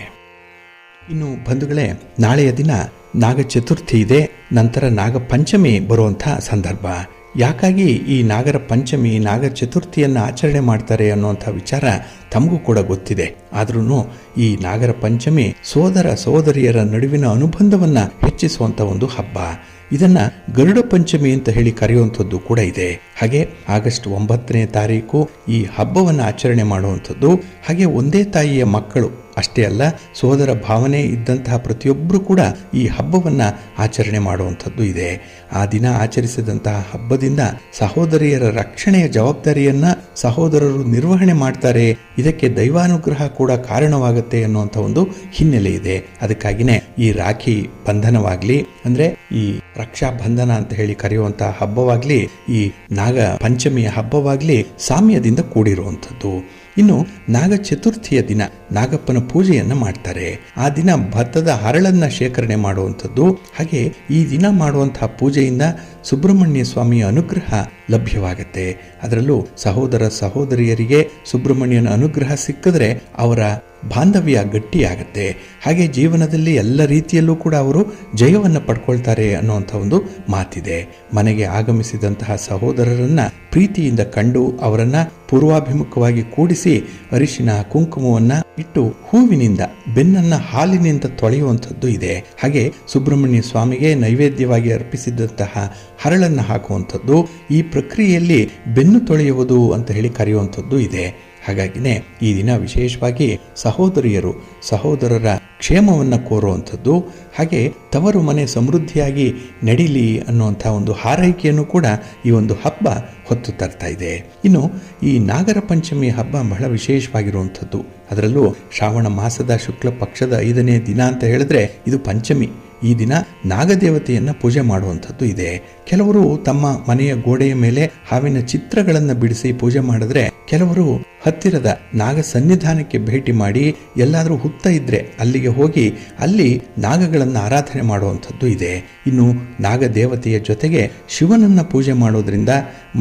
ಇನ್ನು ಬಂಧುಗಳೇ, ನಾಳೆಯ ದಿನ ನಾಗ ಚತುರ್ಥಿ ಇದೆ. ನಂತರ ನಾಗ ಪಂಚಮಿ ಬರುವಂತಹ ಸಂದರ್ಭ. ಯಾಕಾಗಿ ಈ ನಾಗರ ಪಂಚಮಿ, ನಾಗ ಚತುರ್ಥಿಯನ್ನು ಆಚರಣೆ ಮಾಡ್ತಾರೆ ಅನ್ನುವಂಥ ವಿಚಾರ ತಮಗೂ ಕೂಡ ಗೊತ್ತಿದೆ. ಆದ್ರೂ ಈ ನಾಗರ ಪಂಚಮಿ ಸೋದರ ಸೋದರಿಯರ ನಡುವಿನ ಅನುಬಂಧವನ್ನ ಹೆಚ್ಚಿಸುವಂತ ಒಂದು ಹಬ್ಬ. ಇದನ್ನ ಗರುಡ ಪಂಚಮಿ ಅಂತ ಹೇಳಿ ಕರೆಯುವಂಥದ್ದು ಕೂಡ ಇದೆ. ಹಾಗೆ ಆಗಸ್ಟ್ 9ನೇ ತಾರೀಕು ಈ ಹಬ್ಬವನ್ನು ಆಚರಣೆ ಮಾಡುವಂಥದ್ದು. ಹಾಗೆ ಒಂದೇ ತಾಯಿಯ ಮಕ್ಕಳು ಅಷ್ಟೇ ಅಲ್ಲ, ಸೋದರ ಭಾವನೆ ಇದ್ದಂತಹ ಪ್ರತಿಯೊಬ್ಬರು ಕೂಡ ಈ ಹಬ್ಬವನ್ನು ಆಚರಣೆ ಮಾಡುವಂಥದ್ದು ಇದೆ. ಆ ದಿನ ಆಚರಿಸಿದಂತಹ ಹಬ್ಬದಿಂದ ಸಹೋದರಿಯರ ರಕ್ಷಣೆಯ ಜವಾಬ್ದಾರಿಯನ್ನ ಸಹೋದರರು ನಿರ್ವಹಣೆ ಮಾಡ್ತಾರೆ. ಇದಕ್ಕೆ ದೈವಾನುಗ್ರಹ ಕೂಡ ಕಾರಣವಾಗುತ್ತೆ ಅನ್ನುವಂಥ ಒಂದು ಹಿನ್ನೆಲೆ ಇದೆ. ಅದಕ್ಕಾಗಿನೇ ಈ ರಾಖಿ ಬಂಧನವಾಗ್ಲಿ, ಅಂದ್ರೆ ಈ ರಕ್ಷಾ ಬಂಧನ ಅಂತ ಹೇಳಿ ಕರೆಯುವಂತಹ ಹಬ್ಬವಾಗ್ಲಿ, ಈ ನಾಗ ಪಂಚಮಿಯ ಹಬ್ಬವಾಗ್ಲಿ ಸಾಮ್ಯದಿಂದ ಕೂಡಿರುವಂಥದ್ದು. ಇನ್ನು ನಾಗ ಚತುರ್ಥಿಯ ದಿನ ನಾಗಪ್ಪನ ಪೂಜೆಯನ್ನ ಮಾಡ್ತಾರೆ. ಆ ದಿನ ಭತ್ತದ ಹರಳನ್ನ ಶೇಖರಣೆ ಮಾಡುವಂಥದ್ದು. ಹಾಗೆ ಈ ದಿನ ಮಾಡುವಂತಹ ಪೂಜೆಯಿಂದ ಸುಬ್ರಹ್ಮಣ್ಯ ಸ್ವಾಮಿಯ ಅನುಗ್ರಹ ಲಭ್ಯವಾಗುತ್ತೆ. ಅದರಲ್ಲೂ ಸಹೋದರ ಸಹೋದರಿಯರಿಗೆ ಸುಬ್ರಹ್ಮಣ್ಯನ ಅನುಗ್ರಹ ಸಿಕ್ಕಿದ್ರೆ ಅವರ ಬಾಂಧವ್ಯ ಗಟ್ಟಿಯಾಗತ್ತೆ. ಹಾಗೆ ಜೀವನದಲ್ಲಿ ಎಲ್ಲ ರೀತಿಯಲ್ಲೂ ಕೂಡ ಅವರು ಜಯವನ್ನು ಪಡ್ಕೊಳ್ತಾರೆ ಅನ್ನುವಂಥ ಒಂದು ಮಾತಿದೆ. ಮನೆಗೆ ಆಗಮಿಸಿದಂತಹ ಸಹೋದರರನ್ನ ಪ್ರೀತಿಯಿಂದ ಕಂಡು ಅವರನ್ನ ಪೂರ್ವಾಭಿಮುಖವಾಗಿ ಕೂಡಿಸಿ ಅರಿಶಿನ ಕುಂಕುಮವನ್ನ ಇಟ್ಟು ಹೂವಿನಿಂದ ಬೆನ್ನನ್ನ ಹಾಲಿನಿಂದ ತೊಳೆಯುವಂಥದ್ದು ಇದೆ. ಹಾಗೆ ಸುಬ್ರಹ್ಮಣ್ಯ ಸ್ವಾಮಿಗೆ ನೈವೇದ್ಯವಾಗಿ ಅರ್ಪಿಸಿದಂತಹ ಹರಳನ್ನ ಹಾಕುವಂಥದ್ದು, ಈ ಪ್ರಕ್ರಿಯೆಯಲ್ಲಿ ಬೆನ್ನು ತೊಳೆಯುವುದು ಅಂತ ಹೇಳಿ ಕರೆಯುವಂಥದ್ದು ಇದೆ. ಹಾಗಾಗಿನೇ ಈ ದಿನ ವಿಶೇಷವಾಗಿ ಸಹೋದರಿಯರು ಸಹೋದರರ ಕ್ಷೇಮವನ್ನು ಕೋರುವಂಥದ್ದು, ಹಾಗೆ ತವರು ಮನೆ ಸಮೃದ್ಧಿಯಾಗಿ ನಡೀಲಿ ಅನ್ನುವಂಥ ಒಂದು ಹಾರೈಕೆಯನ್ನು ಕೂಡ ಈ ಒಂದು ಹಬ್ಬ ಹೊತ್ತು ತರ್ತಾ ಇದೆ. ಇನ್ನು ಈ ನಾಗರ ಪಂಚಮಿ ಹಬ್ಬ ಬಹಳ ವಿಶೇಷವಾಗಿರುವಂಥದ್ದು. ಅದರಲ್ಲೂ ಶ್ರಾವಣ ಮಾಸದ ಶುಕ್ಲ ಪಕ್ಷದ 5ನೇ ದಿನ ಅಂತ ಹೇಳಿದ್ರೆ ಇದು ಪಂಚಮಿ. ಈ ದಿನ ನಾಗದೇವತೆಯನ್ನ ಪೂಜೆ ಮಾಡುವಂಥದ್ದು ಇದೆ. ಕೆಲವರು ತಮ್ಮ ಮನೆಯ ಗೋಡೆಯ ಮೇಲೆ ಹಾವಿನ ಚಿತ್ರಗಳನ್ನು ಬಿಡಿಸಿ ಪೂಜೆ ಮಾಡಿದ್ರೆ, ಕೆಲವರು ಹತ್ತಿರದ ನಾಗ ಸನ್ನಿಧಾನಕ್ಕೆ ಭೇಟಿ ಮಾಡಿ ಎಲ್ಲಾದರೂ ಹುತ್ತ ಇದ್ರೆ ಅಲ್ಲಿಗೆ ಹೋಗಿ ಅಲ್ಲಿ ನಾಗಗಳನ್ನು ಆರಾಧನೆ ಮಾಡುವಂಥದ್ದು ಇದೆ. ಇನ್ನು ನಾಗ ದೇವತೆಯ ಜೊತೆಗೆ ಶಿವನನ್ನ ಪೂಜೆ ಮಾಡೋದ್ರಿಂದ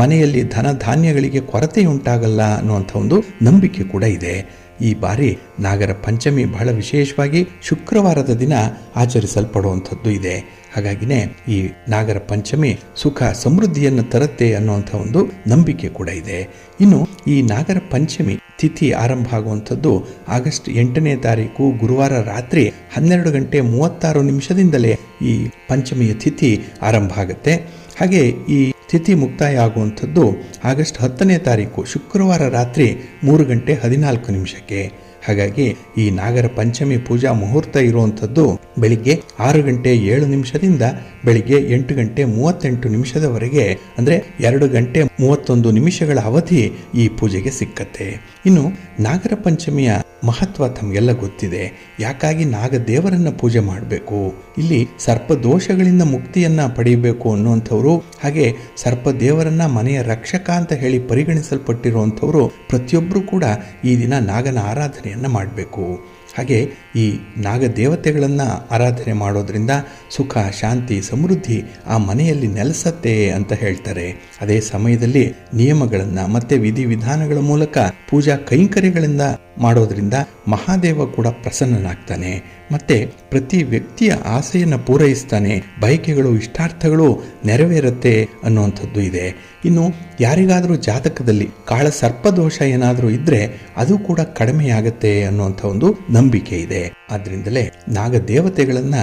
ಮನೆಯಲ್ಲಿ ಧನ ಧಾನ್ಯಗಳಿಗೆ ಕೊರತೆ ಉಂಟಾಗಲ್ಲ ಅನ್ನುವಂಥ ಒಂದು ನಂಬಿಕೆ ಕೂಡ ಇದೆ. ಈ ಬಾರಿ ನಾಗರ ಪಂಚಮಿ ಬಹಳ ವಿಶೇಷವಾಗಿ ಶುಕ್ರವಾರದ ದಿನ ಆಚರಿಸಲ್ಪಡುವಂಥದ್ದು ಇದೆ. ಹಾಗಾಗಿನೇ ಈ ನಾಗರ ಪಂಚಮಿ ಸುಖ ಸಮೃದ್ಧಿಯನ್ನು ತರುತ್ತೆ ಅನ್ನುವಂಥ ಒಂದು ನಂಬಿಕೆ ಕೂಡ ಇದೆ. ಇನ್ನು ಈ ನಾಗರ ಪಂಚಮಿ ತಿಥಿ ಆರಂಭ ಆಗುವಂಥದ್ದು ಆಗಸ್ಟ್ 8ನೇ ತಾರೀಕು ಗುರುವಾರ ರಾತ್ರಿ 12:36 ಈ ಪಂಚಮಿಯ ತಿಥಿ ಆರಂಭ ಆಗುತ್ತೆ. ಹಾಗೆ ಈ ತಿಥಿ ಮುಕ್ತಾಯ ಆಗುವಂಥದ್ದು ಆಗಸ್ಟ್ 10ನೇ ತಾರೀಕು ಶುಕ್ರವಾರ ರಾತ್ರಿ 3:14 ಹಾಗಾಗಿ ಈ ನಾಗರ ಪಂಚಮಿ ಪೂಜಾ ಮುಹೂರ್ತ ಇರುವಂಥದ್ದು ಬೆಳಿಗ್ಗೆ 6:07 ಬೆಳಿಗ್ಗೆ 8:38 ಅಂದರೆ 2:31 ಅವಧಿ ಈ ಪೂಜೆಗೆ ಸಿಕ್ಕತ್ತೆ. ಇನ್ನು ನಾಗರ ಪಂಚಮಿಯ ಮಹತ್ವ ತಮಗೆಲ್ಲ ಗೊತ್ತಿದೆ. ಯಾಕಾಗಿ ನಾಗದೇವರನ್ನ ಪೂಜೆ ಮಾಡಬೇಕು, ಇಲ್ಲಿ ಸರ್ಪದೋಷಗಳಿಂದ ಮುಕ್ತಿಯನ್ನ ಪಡೆಯಬೇಕು ಅನ್ನುವಂಥವ್ರು, ಹಾಗೆ ಸರ್ಪದೇವರನ್ನ ಮನೆಯ ರಕ್ಷಕ ಅಂತ ಹೇಳಿ ಪರಿಗಣಿಸಲ್ಪಟ್ಟಿರುವಂಥವ್ರು ಪ್ರತಿಯೊಬ್ಬರು ಕೂಡ ಈ ದಿನ ನಾಗನ ಆರಾಧನೆಯನ್ನ ಮಾಡಬೇಕು. ಹಾಗೆ ಈ ನಾಗದೇವತೆಗಳನ್ನು ಆರಾಧನೆ ಮಾಡೋದ್ರಿಂದ ಸುಖ ಶಾಂತಿ ಸಮೃದ್ಧಿ ಆ ಮನೆಯಲ್ಲಿ ನೆಲೆಸತ್ತೆ ಅಂತ ಹೇಳ್ತಾರೆ. ಅದೇ ಸಮಯದಲ್ಲಿ ನಿಯಮಗಳನ್ನು ಮತ್ತೆ ವಿಧಿವಿಧಾನಗಳ ಮೂಲಕ ಪೂಜಾ ಕೈಂಕರ್ಯಗಳಿಂದ ಮಾಡೋದ್ರಿಂದ ಮಹಾದೇವ ಕೂಡ ಪ್ರಸನ್ನನಾಗ್ತಾನೆ. ಮತ್ತೆ ಪ್ರತಿ ವ್ಯಕ್ತಿಯ ಆಸೆಯನ್ನು ಪೂರೈಸ್ತಾನೆ, ಬಯಕೆಗಳು ಇಷ್ಟಾರ್ಥಗಳು ನೆರವೇರುತ್ತೆ ಅನ್ನುವಂಥದ್ದು ಇದೆ. ಇನ್ನು ಯಾರಿಗಾದರೂ ಜಾತಕದಲ್ಲಿ ಕಾಳ ಸರ್ಪದೋಷ ಏನಾದರೂ ಇದ್ರೆ ಅದು ಕೂಡ ಕಡಿಮೆಯಾಗತ್ತೆ ಅನ್ನುವಂಥ ಒಂದು ನಂಬಿಕೆ ಇದೆ. ಆದ್ರಿಂದಲೇ ನಾಗದೇವತೆಗಳನ್ನ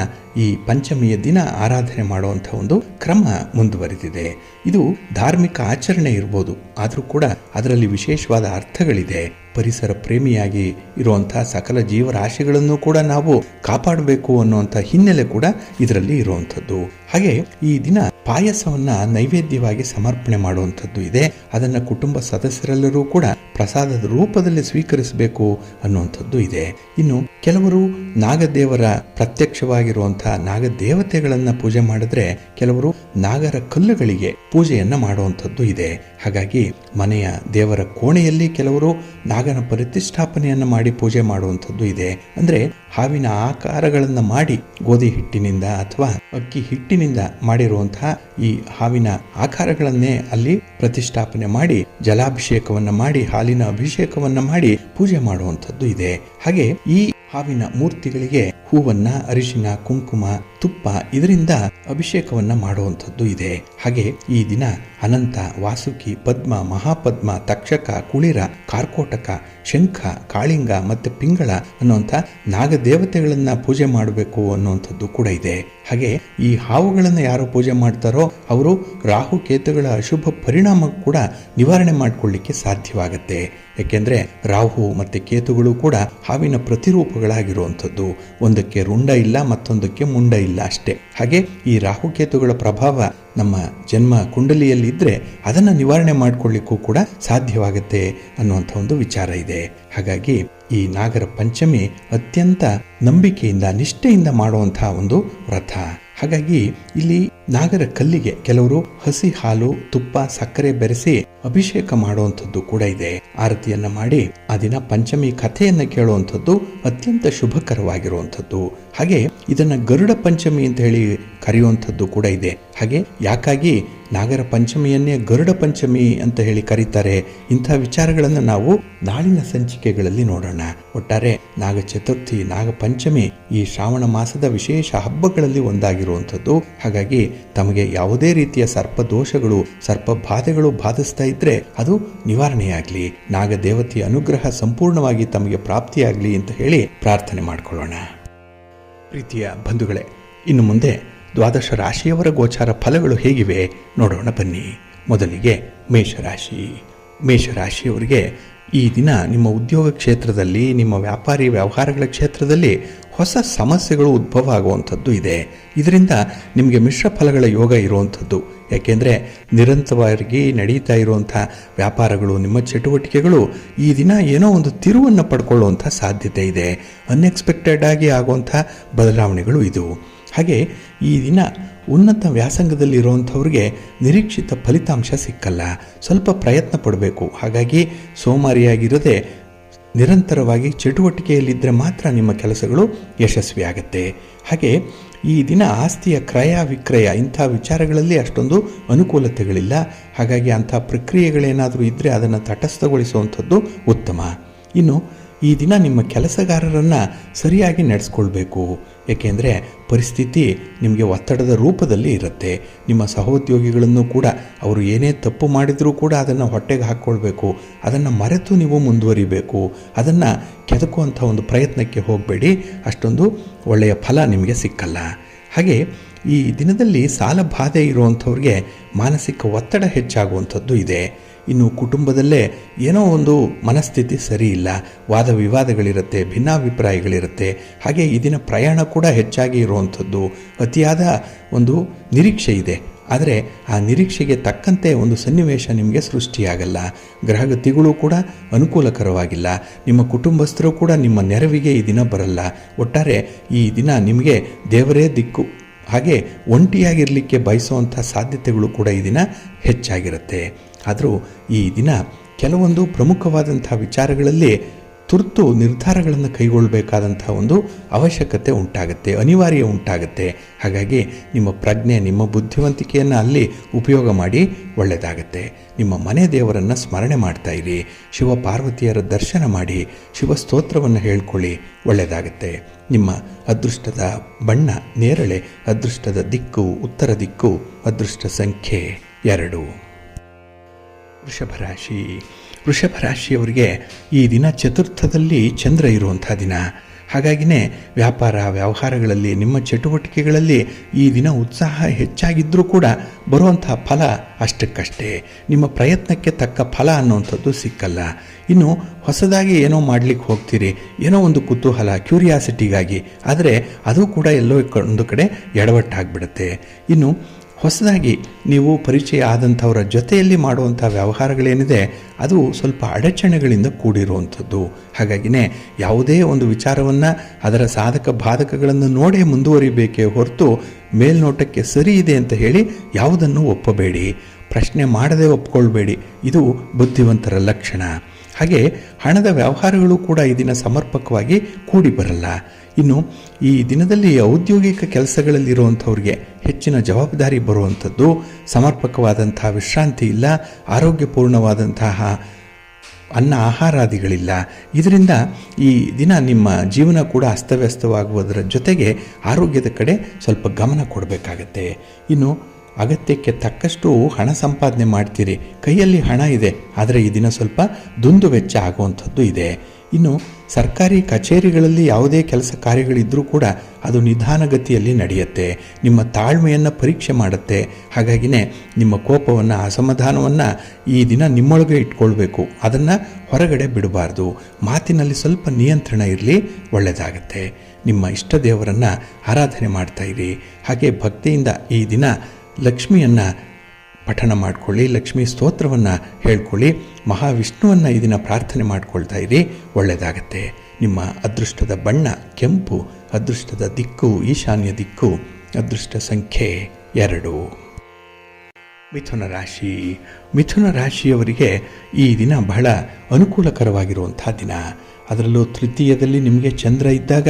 ಈ ಪಂಚಮಿಯ ದಿನ ಆರಾಧನೆ ಮಾಡುವಂಥ ಒಂದು ಕ್ರಮ ಮುಂದುವರೆದಿದೆ. ಇದು ಧಾರ್ಮಿಕ ಆಚರಣೆ ಇರ್ಬೋದು, ಆದರೂ ಕೂಡ ಅದರಲ್ಲಿ ವಿಶೇಷವಾದ ಅರ್ಥಗಳಿದೆ. ಪರಿಸರ ಪ್ರೇಮಿಯಾಗಿ ಇರುವಂತಹ ಸಕಲ ಜೀವರಾಶಿಗಳನ್ನು ಕೂಡ ನಾವು ಕಾಪಾಡಬೇಕು ಅನ್ನುವಂಥ ಹಿನ್ನೆಲೆ ಕೂಡ ಇದರಲ್ಲಿ ಇರುವಂಥದ್ದು. ಹಾಗೆ ಈ ದಿನ ಪಾಯಸವನ್ನ ನೈವೇದ್ಯವಾಗಿ ಸಮರ್ಪಣೆ ಮಾಡುವಂಥದ್ದು ಇದೆ. ಅದನ್ನು ಕುಟುಂಬ ಸದಸ್ಯರೆಲ್ಲರೂ ಕೂಡ ಪ್ರಸಾದದ ರೂಪದಲ್ಲಿ ಸ್ವೀಕರಿಸಬೇಕು ಅನ್ನುವಂಥದ್ದು ಇದೆ. ಇನ್ನು ಕೆಲವರು ನಾಗದೇವರ ಪ್ರತ್ಯಕ್ಷವಾಗಿರುವಂತಹ ನಾಗದೇವತೆಗಳನ್ನ ಪೂಜೆ ಮಾಡಿದ್ರೆ, ಕೆಲವರು ನಾಗರ ಕಲ್ಲುಗಳಿಗೆ ಪೂಜೆಯನ್ನ ಮಾಡುವಂಥದ್ದು ಇದೆ. ಹಾಗಾಗಿ ಮನೆಯ ದೇವರ ಕೋಣೆಯಲ್ಲಿ ಕೆಲವರು ನಾಗನ ಪ್ರತಿಷ್ಠಾಪನೆಯನ್ನ ಮಾಡಿ ಪೂಜೆ ಮಾಡುವಂಥದ್ದು ಇದೆ. ಅಂದ್ರೆ ಹಾವಿನ ಆಕಾರಗಳನ್ನು ಮಾಡಿ ಗೋಧಿ ಹಿಟ್ಟಿನಿಂದ ಅಥವಾ ಅಕ್ಕಿ ಹಿಟ್ಟಿನಿಂದ ಮಾಡಿರುವಂತಹ ಈ ಹಾವಿನ ಆಕಾರಗಳನ್ನೇ ಅಲ್ಲಿ ಪ್ರತಿಷ್ಠಾಪನೆ ಮಾಡಿ ಜಲಾಭಿಷೇಕವನ್ನ ಮಾಡಿ ಹಾಲಿನ ಅಭಿಷೇಕವನ್ನ ಮಾಡಿ ಪೂಜೆ ಮಾಡುವಂಥದ್ದು ಇದೆ. ಹಾಗೆ ಈ ಹಾವಿನ ಮೂರ್ತಿಗಳಿಗೆ ಹೂವನ್ನ, ಅರಿಶಿನ, ಕುಂಕುಮ, ತುಪ್ಪ ಇದರಿಂದ ಅಭಿಷೇಕವನ್ನ ಮಾಡುವಂಥದ್ದು ಇದೆ. ಹಾಗೆ ಈ ದಿನ ಅನಂತ, ವಾಸುಕಿ, ಪದ್ಮ, ಮಹಾಪದ್ಮ, ತಕ್ಷಕ, ಕುಳಿರ, ಕಾರ್ಕೋಟಕ, ಶಂಖ, ಕಾಳಿಂಗ ಮತ್ತು ಪಿಂಗಳ ಅನ್ನುವಂಥ ನಾಗದೇವತೆಗಳನ್ನ ಪೂಜೆ ಮಾಡಬೇಕು ಅನ್ನುವಂಥದ್ದು ಕೂಡ ಇದೆ. ಹಾಗೆ ಈ ಹಾವುಗಳನ್ನು ಯಾರು ಪೂಜೆ ಮಾಡ್ತಾರೋ ಅವರು ರಾಹು ಕೇತುಗಳ ಅಶುಭ ಪರಿಣಾಮ ಕೂಡ ನಿವಾರಣೆ ಮಾಡಿಕೊಳ್ಳಿಕ್ಕೆ ಸಾಧ್ಯವಾಗುತ್ತೆ. ಯಾಕೆಂದ್ರೆ ರಾಹು ಮತ್ತೆ ಕೇತುಗಳು ಕೂಡ ಹಾವಿನ ಪ್ರತಿರೂಪ ಗ್ರಹಗಳಾಗಿರುವಂಥದ್ದು. ಒಂದಕ್ಕೆ ರುಂಡ ಇಲ್ಲ, ಮತ್ತೊಂದಕ್ಕೆ ಮುಂಡ ಇಲ್ಲ ಅಷ್ಟೇ. ಹಾಗೆ ಈ ರಾಹುಕೇತುಗಳ ಪ್ರಭಾವ ನಮ್ಮ ಜನ್ಮ ಕುಂಡಲಿಯಲ್ಲಿದ್ದರೆ ಅದನ್ನು ನಿವಾರಣೆ ಮಾಡಿಕೊಳ್ಳಿಕ್ಕೂ ಕೂಡ ಸಾಧ್ಯವಾಗುತ್ತೆ ಅನ್ನುವಂಥ ಒಂದು ವಿಚಾರ ಇದೆ. ಹಾಗಾಗಿ ಈ ನಾಗರ ಪಂಚಮಿ ಅತ್ಯಂತ ನಂಬಿಕೆಯಿಂದ ನಿಷ್ಠೆಯಿಂದ ಮಾಡುವಂತಹ ಒಂದು ವ್ರತ. ಹಾಗಾಗಿ ಇಲ್ಲಿ ನಾಗರ ಕಲ್ಲಿಗೆ ಕೆಲವರು ಹಸಿ ಹಾಲು, ತುಪ್ಪ, ಸಕ್ಕರೆ ಬೆರೆಸಿ ಅಭಿಷೇಕ ಮಾಡುವಂಥದ್ದು ಕೂಡ ಇದೆ. ಆರತಿಯನ್ನ ಮಾಡಿ ಆ ದಿನ ಪಂಚಮಿ ಕಥೆಯನ್ನ ಕೇಳುವಂಥದ್ದು ಅತ್ಯಂತ ಶುಭಕರವಾಗಿರುವಂಥದ್ದು. ಹಾಗೆ ಇದನ್ನ ಗರುಡ ಪಂಚಮಿ ಅಂತ ಹೇಳಿ ಕರೆಯುವಂಥದ್ದು ಕೂಡ ಇದೆ. ಹಾಗೆ ಯಾಕಾಗಿ ನಾಗರ ಪಂಚಮಿಯನ್ನೇ ಗರುಡ ಪಂಚಮಿ ಅಂತ ಹೇಳಿ ಕರೀತಾರೆ, ಇಂಥ ವಿಚಾರಗಳನ್ನು ನಾವು ನಾಳಿನ ಸಂಚಿಕೆಗಳಲ್ಲಿ ನೋಡೋಣ. ಒಟ್ಟಾರೆ ನಾಗ ಚತುರ್ಥಿ, ನಾಗ ಪಂಚಮಿ ಈ ಶ್ರಾವಣ ಮಾಸದ ವಿಶೇಷ ಹಬ್ಬಗಳಲ್ಲಿ ಒಂದಾಗಿರುವಂಥದ್ದು. ಹಾಗಾಗಿ ತಮಗೆ ಯಾವುದೇ ರೀತಿಯ ಸರ್ಪ ದೋಷಗಳು, ಸರ್ಪ ಬಾಧೆಗಳು ಬಾಧಿಸ್ತಾ ಇದ್ರೆ ಅದು ನಿವಾರಣೆಯಾಗ್ಲಿ, ನಾಗ ದೇವತೆಯ ಅನುಗ್ರಹ ಸಂಪೂರ್ಣವಾಗಿ ತಮಗೆ ಪ್ರಾಪ್ತಿಯಾಗ್ಲಿ ಅಂತ ಹೇಳಿ ಪ್ರಾರ್ಥನೆ ಮಾಡಿಕೊಳ್ಳೋಣ. ಪ್ರೀತಿಯ ಬಂಧುಗಳೇ, ಇನ್ನು ಮುಂದೆ ದ್ವಾದಶ ರಾಶಿಯವರ ಗೋಚಾರ ಫಲಗಳು ಹೇಗಿವೆ ನೋಡೋಣ ಬನ್ನಿ. ಮೊದಲಿಗೆ ಮೇಷರಾಶಿ. ಮೇಷರಾಶಿಯವರಿಗೆ ಈ ದಿನ ನಿಮ್ಮ ಉದ್ಯೋಗ ಕ್ಷೇತ್ರದಲ್ಲಿ, ನಿಮ್ಮ ವ್ಯಾಪಾರಿ ವ್ಯವಹಾರಗಳ ಕ್ಷೇತ್ರದಲ್ಲಿ ಹೊಸ ಸಮಸ್ಯೆಗಳು ಉದ್ಭವ ಆಗುವಂಥದ್ದು ಇದೆ. ಇದರಿಂದ ನಿಮಗೆ ಮಿಶ್ರ ಫಲಗಳ ಯೋಗ ಇರುವಂಥದ್ದು. ಯಾಕೆಂದರೆ ನಿರಂತರವಾಗಿ ನಡೀತಾ ಇರುವಂಥ ವ್ಯಾಪಾರಗಳು, ನಿಮ್ಮ ಚಟುವಟಿಕೆಗಳು ಈ ದಿನ ಏನೋ ಒಂದು ತಿರುವನ್ನು ಪಡ್ಕೊಳ್ಳುವಂಥ ಸಾಧ್ಯತೆ ಇದೆ. ಅನ್ಎಕ್ಸ್ಪೆಕ್ಟೆಡ್ ಆಗಿ ಆಗುವಂಥ ಬದಲಾವಣೆಗಳು ಇದು. ಹಾಗೆ ಈ ದಿನ ಉನ್ನತ ವ್ಯಾಸಂಗದಲ್ಲಿರುವಂಥವ್ರಿಗೆ ನಿರೀಕ್ಷಿತ ಫಲಿತಾಂಶ ಸಿಕ್ಕಲ್ಲ, ಸ್ವಲ್ಪ ಪ್ರಯತ್ನ ಪಡಬೇಕು. ಹಾಗಾಗಿ ಸೋಮಾರಿಯಾಗಿರದೆ ನಿರಂತರವಾಗಿ ಚಟುವಟಿಕೆಯಲ್ಲಿದ್ದರೆ ಮಾತ್ರ ನಿಮ್ಮ ಕೆಲಸಗಳು ಯಶಸ್ವಿಯಾಗತ್ತೆ. ಹಾಗೆ ಈ ದಿನ ಆಸ್ತಿಯ ಕ್ರಯ ವಿಕ್ರಯ ಇಂಥ ವಿಚಾರಗಳಲ್ಲಿ ಅಷ್ಟೊಂದು ಅನುಕೂಲತೆಗಳಿಲ್ಲ. ಹಾಗಾಗಿ ಅಂಥ ಪ್ರಕ್ರಿಯೆಗಳೇನಾದರೂ ಇದ್ದರೆ ಅದನ್ನು ತಟಸ್ಥಗೊಳಿಸುವಂಥದ್ದು ಉತ್ತಮ. ಇನ್ನು ಈ ದಿನ ನಿಮ್ಮ ಕೆಲಸಗಾರರನ್ನು ಸರಿಯಾಗಿ ನಡೆಸ್ಕೊಳ್ಬೇಕು. ಏಕೆಂದರೆ ಪರಿಸ್ಥಿತಿ ನಿಮಗೆ ಒತ್ತಡದ ರೂಪದಲ್ಲಿ ಇರುತ್ತೆ. ನಿಮ್ಮ ಸಹೋದ್ಯೋಗಿಗಳನ್ನು ಕೂಡ ಅವರು ಏನೇ ತಪ್ಪು ಮಾಡಿದರೂ ಕೂಡ ಅದನ್ನು ಹೊಟ್ಟೆಗೆ ಹಾಕ್ಕೊಳ್ಬೇಕು. ಅದನ್ನು ಮರೆತು ನೀವು ಮುಂದುವರಿಬೇಕು. ಅದನ್ನು ಕೆದಕುವಂಥ ಒಂದು ಪ್ರಯತ್ನಕ್ಕೆ ಹೋಗಬೇಡಿ, ಅಷ್ಟೊಂದು ಒಳ್ಳೆಯ ಫಲ ನಿಮಗೆ ಸಿಕ್ಕಲ್ಲ. ಹಾಗೆ ಈ ದಿನದಲ್ಲಿ ಸಾಲ ಬಾಧೆ ಇರುವಂಥವ್ರಿಗೆ ಮಾನಸಿಕ ಒತ್ತಡ ಹೆಚ್ಚಾಗುವಂಥದ್ದು ಇದೆ. ಇನ್ನು ಕುಟುಂಬದಲ್ಲೇ ಏನೋ ಒಂದು ಮನಸ್ಥಿತಿ ಸರಿ ಇಲ್ಲ, ವಾದ ವಿವಾದಗಳಿರುತ್ತೆ, ಭಿನ್ನಾಭಿಪ್ರಾಯಗಳಿರುತ್ತೆ. ಹಾಗೆ ಈ ದಿನ ಪ್ರಯಾಣ ಕೂಡ ಹೆಚ್ಚಾಗಿ ಇರುವಂಥದ್ದು. ಅತಿಯಾದ ಒಂದು ನಿರೀಕ್ಷೆ ಇದೆ, ಆದರೆ ಆ ನಿರೀಕ್ಷೆಗೆ ತಕ್ಕಂತೆ ಒಂದು ಸನ್ನಿವೇಶ ನಿಮಗೆ ಸೃಷ್ಟಿಯಾಗಲ್ಲ. ಗ್ರಹಗತಿಗಳು ಕೂಡ ಅನುಕೂಲಕರವಾಗಿಲ್ಲ. ನಿಮ್ಮ ಕುಟುಂಬಸ್ಥರು ಕೂಡ ನಿಮ್ಮ ನೆರವಿಗೆ ಈ ದಿನ ಬರಲ್ಲ. ಒಟ್ಟಾರೆ ಈ ದಿನ ನಿಮಗೆ ದೇವರೇ ದಿಕ್ಕು. ಹಾಗೆ ಒಂಟಿಯಾಗಿರಲಿಕ್ಕೆ ಬಯಸುವಂಥ ಸಾಧ್ಯತೆಗಳು ಕೂಡ ಈ ದಿನ ಹೆಚ್ಚಾಗಿರುತ್ತೆ. ಆದರೂ ಈ ದಿನ ಕೆಲವೊಂದು ಪ್ರಮುಖವಾದಂಥ ವಿಚಾರಗಳಲ್ಲಿ ತುರ್ತು ನಿರ್ಧಾರಗಳನ್ನು ಕೈಗೊಳ್ಳಬೇಕಾದಂಥ ಒಂದು ಅವಶ್ಯಕತೆ ಉಂಟಾಗುತ್ತೆ, ಅನಿವಾರ್ಯ ಉಂಟಾಗುತ್ತೆ. ಹಾಗಾಗಿ ನಿಮ್ಮ ಪ್ರಜ್ಞೆ, ನಿಮ್ಮ ಬುದ್ಧಿವಂತಿಕೆಯನ್ನು ಅಲ್ಲಿ ಉಪಯೋಗ ಮಾಡಿ ಒಳ್ಳೆಯದಾಗತ್ತೆ. ನಿಮ್ಮ ಮನೆ ದೇವರನ್ನು ಸ್ಮರಣೆ ಮಾಡ್ತಾ ಇರಿ, ಶಿವ ಪಾರ್ವತಿಯರ ದರ್ಶನ ಮಾಡಿ, ಶಿವ ಸ್ತೋತ್ರವನ್ನು ಹೇಳ್ಕೊಳ್ಳಿ, ಒಳ್ಳೆಯದಾಗತ್ತೆ. ನಿಮ್ಮ ಅದೃಷ್ಟದ ಬಣ್ಣ ನೇರಳೆ, ಅದೃಷ್ಟದ ದಿಕ್ಕು ಉತ್ತರ ದಿಕ್ಕು, ಅದೃಷ್ಟ ಸಂಖ್ಯೆ 2. ವೃಷಭರಾಶಿ. ವೃಷಭರಾಶಿಯವರಿಗೆ ಈ ದಿನ ಚತುರ್ಥದಲ್ಲಿ ಚಂದ್ರ ಇರುವಂಥ ದಿನ. ಹಾಗಾಗಿನೇ ವ್ಯಾಪಾರ ವ್ಯವಹಾರಗಳಲ್ಲಿ, ನಿಮ್ಮ ಚಟುವಟಿಕೆಗಳಲ್ಲಿ ಈ ದಿನ ಉತ್ಸಾಹ ಹೆಚ್ಚಾಗಿದ್ದರೂ ಕೂಡ ಬರುವಂಥ ಫಲ ಅಷ್ಟಕ್ಕಷ್ಟೇ. ನಿಮ್ಮ ಪ್ರಯತ್ನಕ್ಕೆ ತಕ್ಕ ಫಲ ಅನ್ನುವಂಥದ್ದು ಸಿಕ್ಕಲ್ಲ. ಇನ್ನು ಹೊಸದಾಗಿ ಏನೋ ಮಾಡಲಿಕ್ಕೆ ಹೋಗ್ತೀರಿ, ಏನೋ ಒಂದು ಕುತೂಹಲ, ಕ್ಯೂರಿಯಾಸಿಟಿಗಾಗಿ, ಆದರೆ ಅದು ಕೂಡ ಎಲ್ಲೋ ಒಂದು ಕಡೆ ಎಡವಟ್ಟಾಗ್ಬಿಡುತ್ತೆ. ಇನ್ನು ಹೊಸದಾಗಿ ನೀವು ಪರಿಚಯ ಆದಂಥವರ ಜೊತೆಯಲ್ಲಿ ಮಾಡುವಂಥ ವ್ಯವಹಾರಗಳೇನಿದೆ ಅದು ಸ್ವಲ್ಪ ಅಡಚಣೆಗಳಿಂದ ಕೂಡಿರುವಂಥದ್ದು. ಹಾಗಾಗಿನೇ ಯಾವುದೇ ಒಂದು ವಿಚಾರವನ್ನು ಅದರ ಸಾಧಕ ಬಾಧಕಗಳನ್ನು ನೋಡೇ ಮುಂದುವರಿಬೇಕೇ ಹೊರತು ಮೇಲ್ನೋಟಕ್ಕೆ ಸರಿ ಇದೆ ಅಂತ ಹೇಳಿ ಯಾವುದನ್ನು ಒಪ್ಪಬೇಡಿ, ಪ್ರಶ್ನೆ ಮಾಡದೆ ಒಪ್ಕೊಳ್ಬೇಡಿ. ಇದು ಬುದ್ಧಿವಂತರ ಲಕ್ಷಣ. ಹಾಗೆ ಹಣದ ವ್ಯವಹಾರಗಳು ಕೂಡ ಈ ದಿನ ಸಮರ್ಪಕವಾಗಿ ಕೂಡಿ ಬರಲ್ಲ. ಇನ್ನು ಈ ದಿನದಲ್ಲಿ ಔದ್ಯೋಗಿಕ ಕೆಲಸಗಳಲ್ಲಿರುವಂಥವ್ರಿಗೆ ಹೆಚ್ಚಿನ ಜವಾಬ್ದಾರಿ ಬರುವಂಥದ್ದು, ಸಮರ್ಪಕವಾದಂತಹ ವಿಶ್ರಾಂತಿ ಇಲ್ಲ, ಆರೋಗ್ಯಪೂರ್ಣವಾದಂತಹ ಅನ್ನ ಆಹಾರಾದಿಗಳಿಲ್ಲ. ಇದರಿಂದ ಈ ದಿನ ನಿಮ್ಮ ಜೀವನ ಕೂಡ ಅಸ್ತವ್ಯಸ್ತವಾಗುವುದರ ಜೊತೆಗೆ ಆರೋಗ್ಯದ ಕಡೆ ಸ್ವಲ್ಪ ಗಮನ ಕೊಡಬೇಕಾಗತ್ತೆ. ಇನ್ನು ಅಗತ್ಯಕ್ಕೆ ತಕ್ಕಷ್ಟು ಹಣ ಸಂಪಾದನೆ ಮಾಡ್ತೀರಿ, ಕೈಯಲ್ಲಿ ಹಣ ಇದೆ, ಆದರೆ ಈ ದಿನ ಸ್ವಲ್ಪ ದುಂದು ವೆಚ್ಚ ಆಗುವಂಥದ್ದು ಇದೆ. ಇನ್ನು ಸರ್ಕಾರಿ ಕಚೇರಿಗಳಲ್ಲಿ ಯಾವುದೇ ಕೆಲಸ ಕಾರ್ಯಗಳಿದ್ದರೂ ಕೂಡ ಅದು ನಿಧಾನಗತಿಯಲ್ಲಿ ನಡೆಯುತ್ತೆ. ನಿಮ್ಮ ತಾಳ್ಮೆಯನ್ನು ಪರೀಕ್ಷೆ ಮಾಡುತ್ತೆ. ಹಾಗಾಗಿನೇ ನಿಮ್ಮ ಕೋಪವನ್ನು, ಅಸಮಾಧಾನವನ್ನು ಈ ದಿನ ನಿಮ್ಮೊಳಗೆ ಇಟ್ಕೊಳ್ಬೇಕು. ಅದನ್ನು ಹೊರಗಡೆ ಬಿಡಬಾರ್ದು. ಮಾತಿನಲ್ಲಿ ಸ್ವಲ್ಪ ನಿಯಂತ್ರಣ ಇರಲಿ, ಒಳ್ಳೆಯದಾಗತ್ತೆ. ನಿಮ್ಮ ಇಷ್ಟ ದೇವರನ್ನು ಆರಾಧನೆ ಮಾಡ್ತಾಯಿರಿ. ಹಾಗೆ ಭಕ್ತಿಯಿಂದ ಈ ದಿನ ಲಕ್ಷ್ಮಿಯನ್ನು ಪಠಣ ಮಾಡಿಕೊಳ್ಳಿ, ಲಕ್ಷ್ಮೀ ಸ್ತೋತ್ರವನ್ನು ಹೇಳ್ಕೊಳ್ಳಿ, ಮಹಾವಿಷ್ಣುವನ್ನು ಈ ದಿನ ಪ್ರಾರ್ಥನೆ ಮಾಡ್ಕೊಳ್ತಾ ಇರಿ, ಒಳ್ಳೆಯದಾಗತ್ತೆ. ನಿಮ್ಮ ಅದೃಷ್ಟದ ಬಣ್ಣ ಕೆಂಪು, ಅದೃಷ್ಟದ ದಿಕ್ಕು ಈಶಾನ್ಯ ದಿಕ್ಕು, ಅದೃಷ್ಟ ಸಂಖ್ಯೆ 2. ಮಿಥುನ ರಾಶಿ. ಮಿಥುನ ರಾಶಿಯವರಿಗೆ ಈ ದಿನ ಬಹಳ ಅನುಕೂಲಕರವಾಗಿರುವಂಥ ದಿನ. ಅದರಲ್ಲೂ ತೃತೀಯದಲ್ಲಿ ನಿಮಗೆ ಚಂದ್ರ ಇದ್ದಾಗ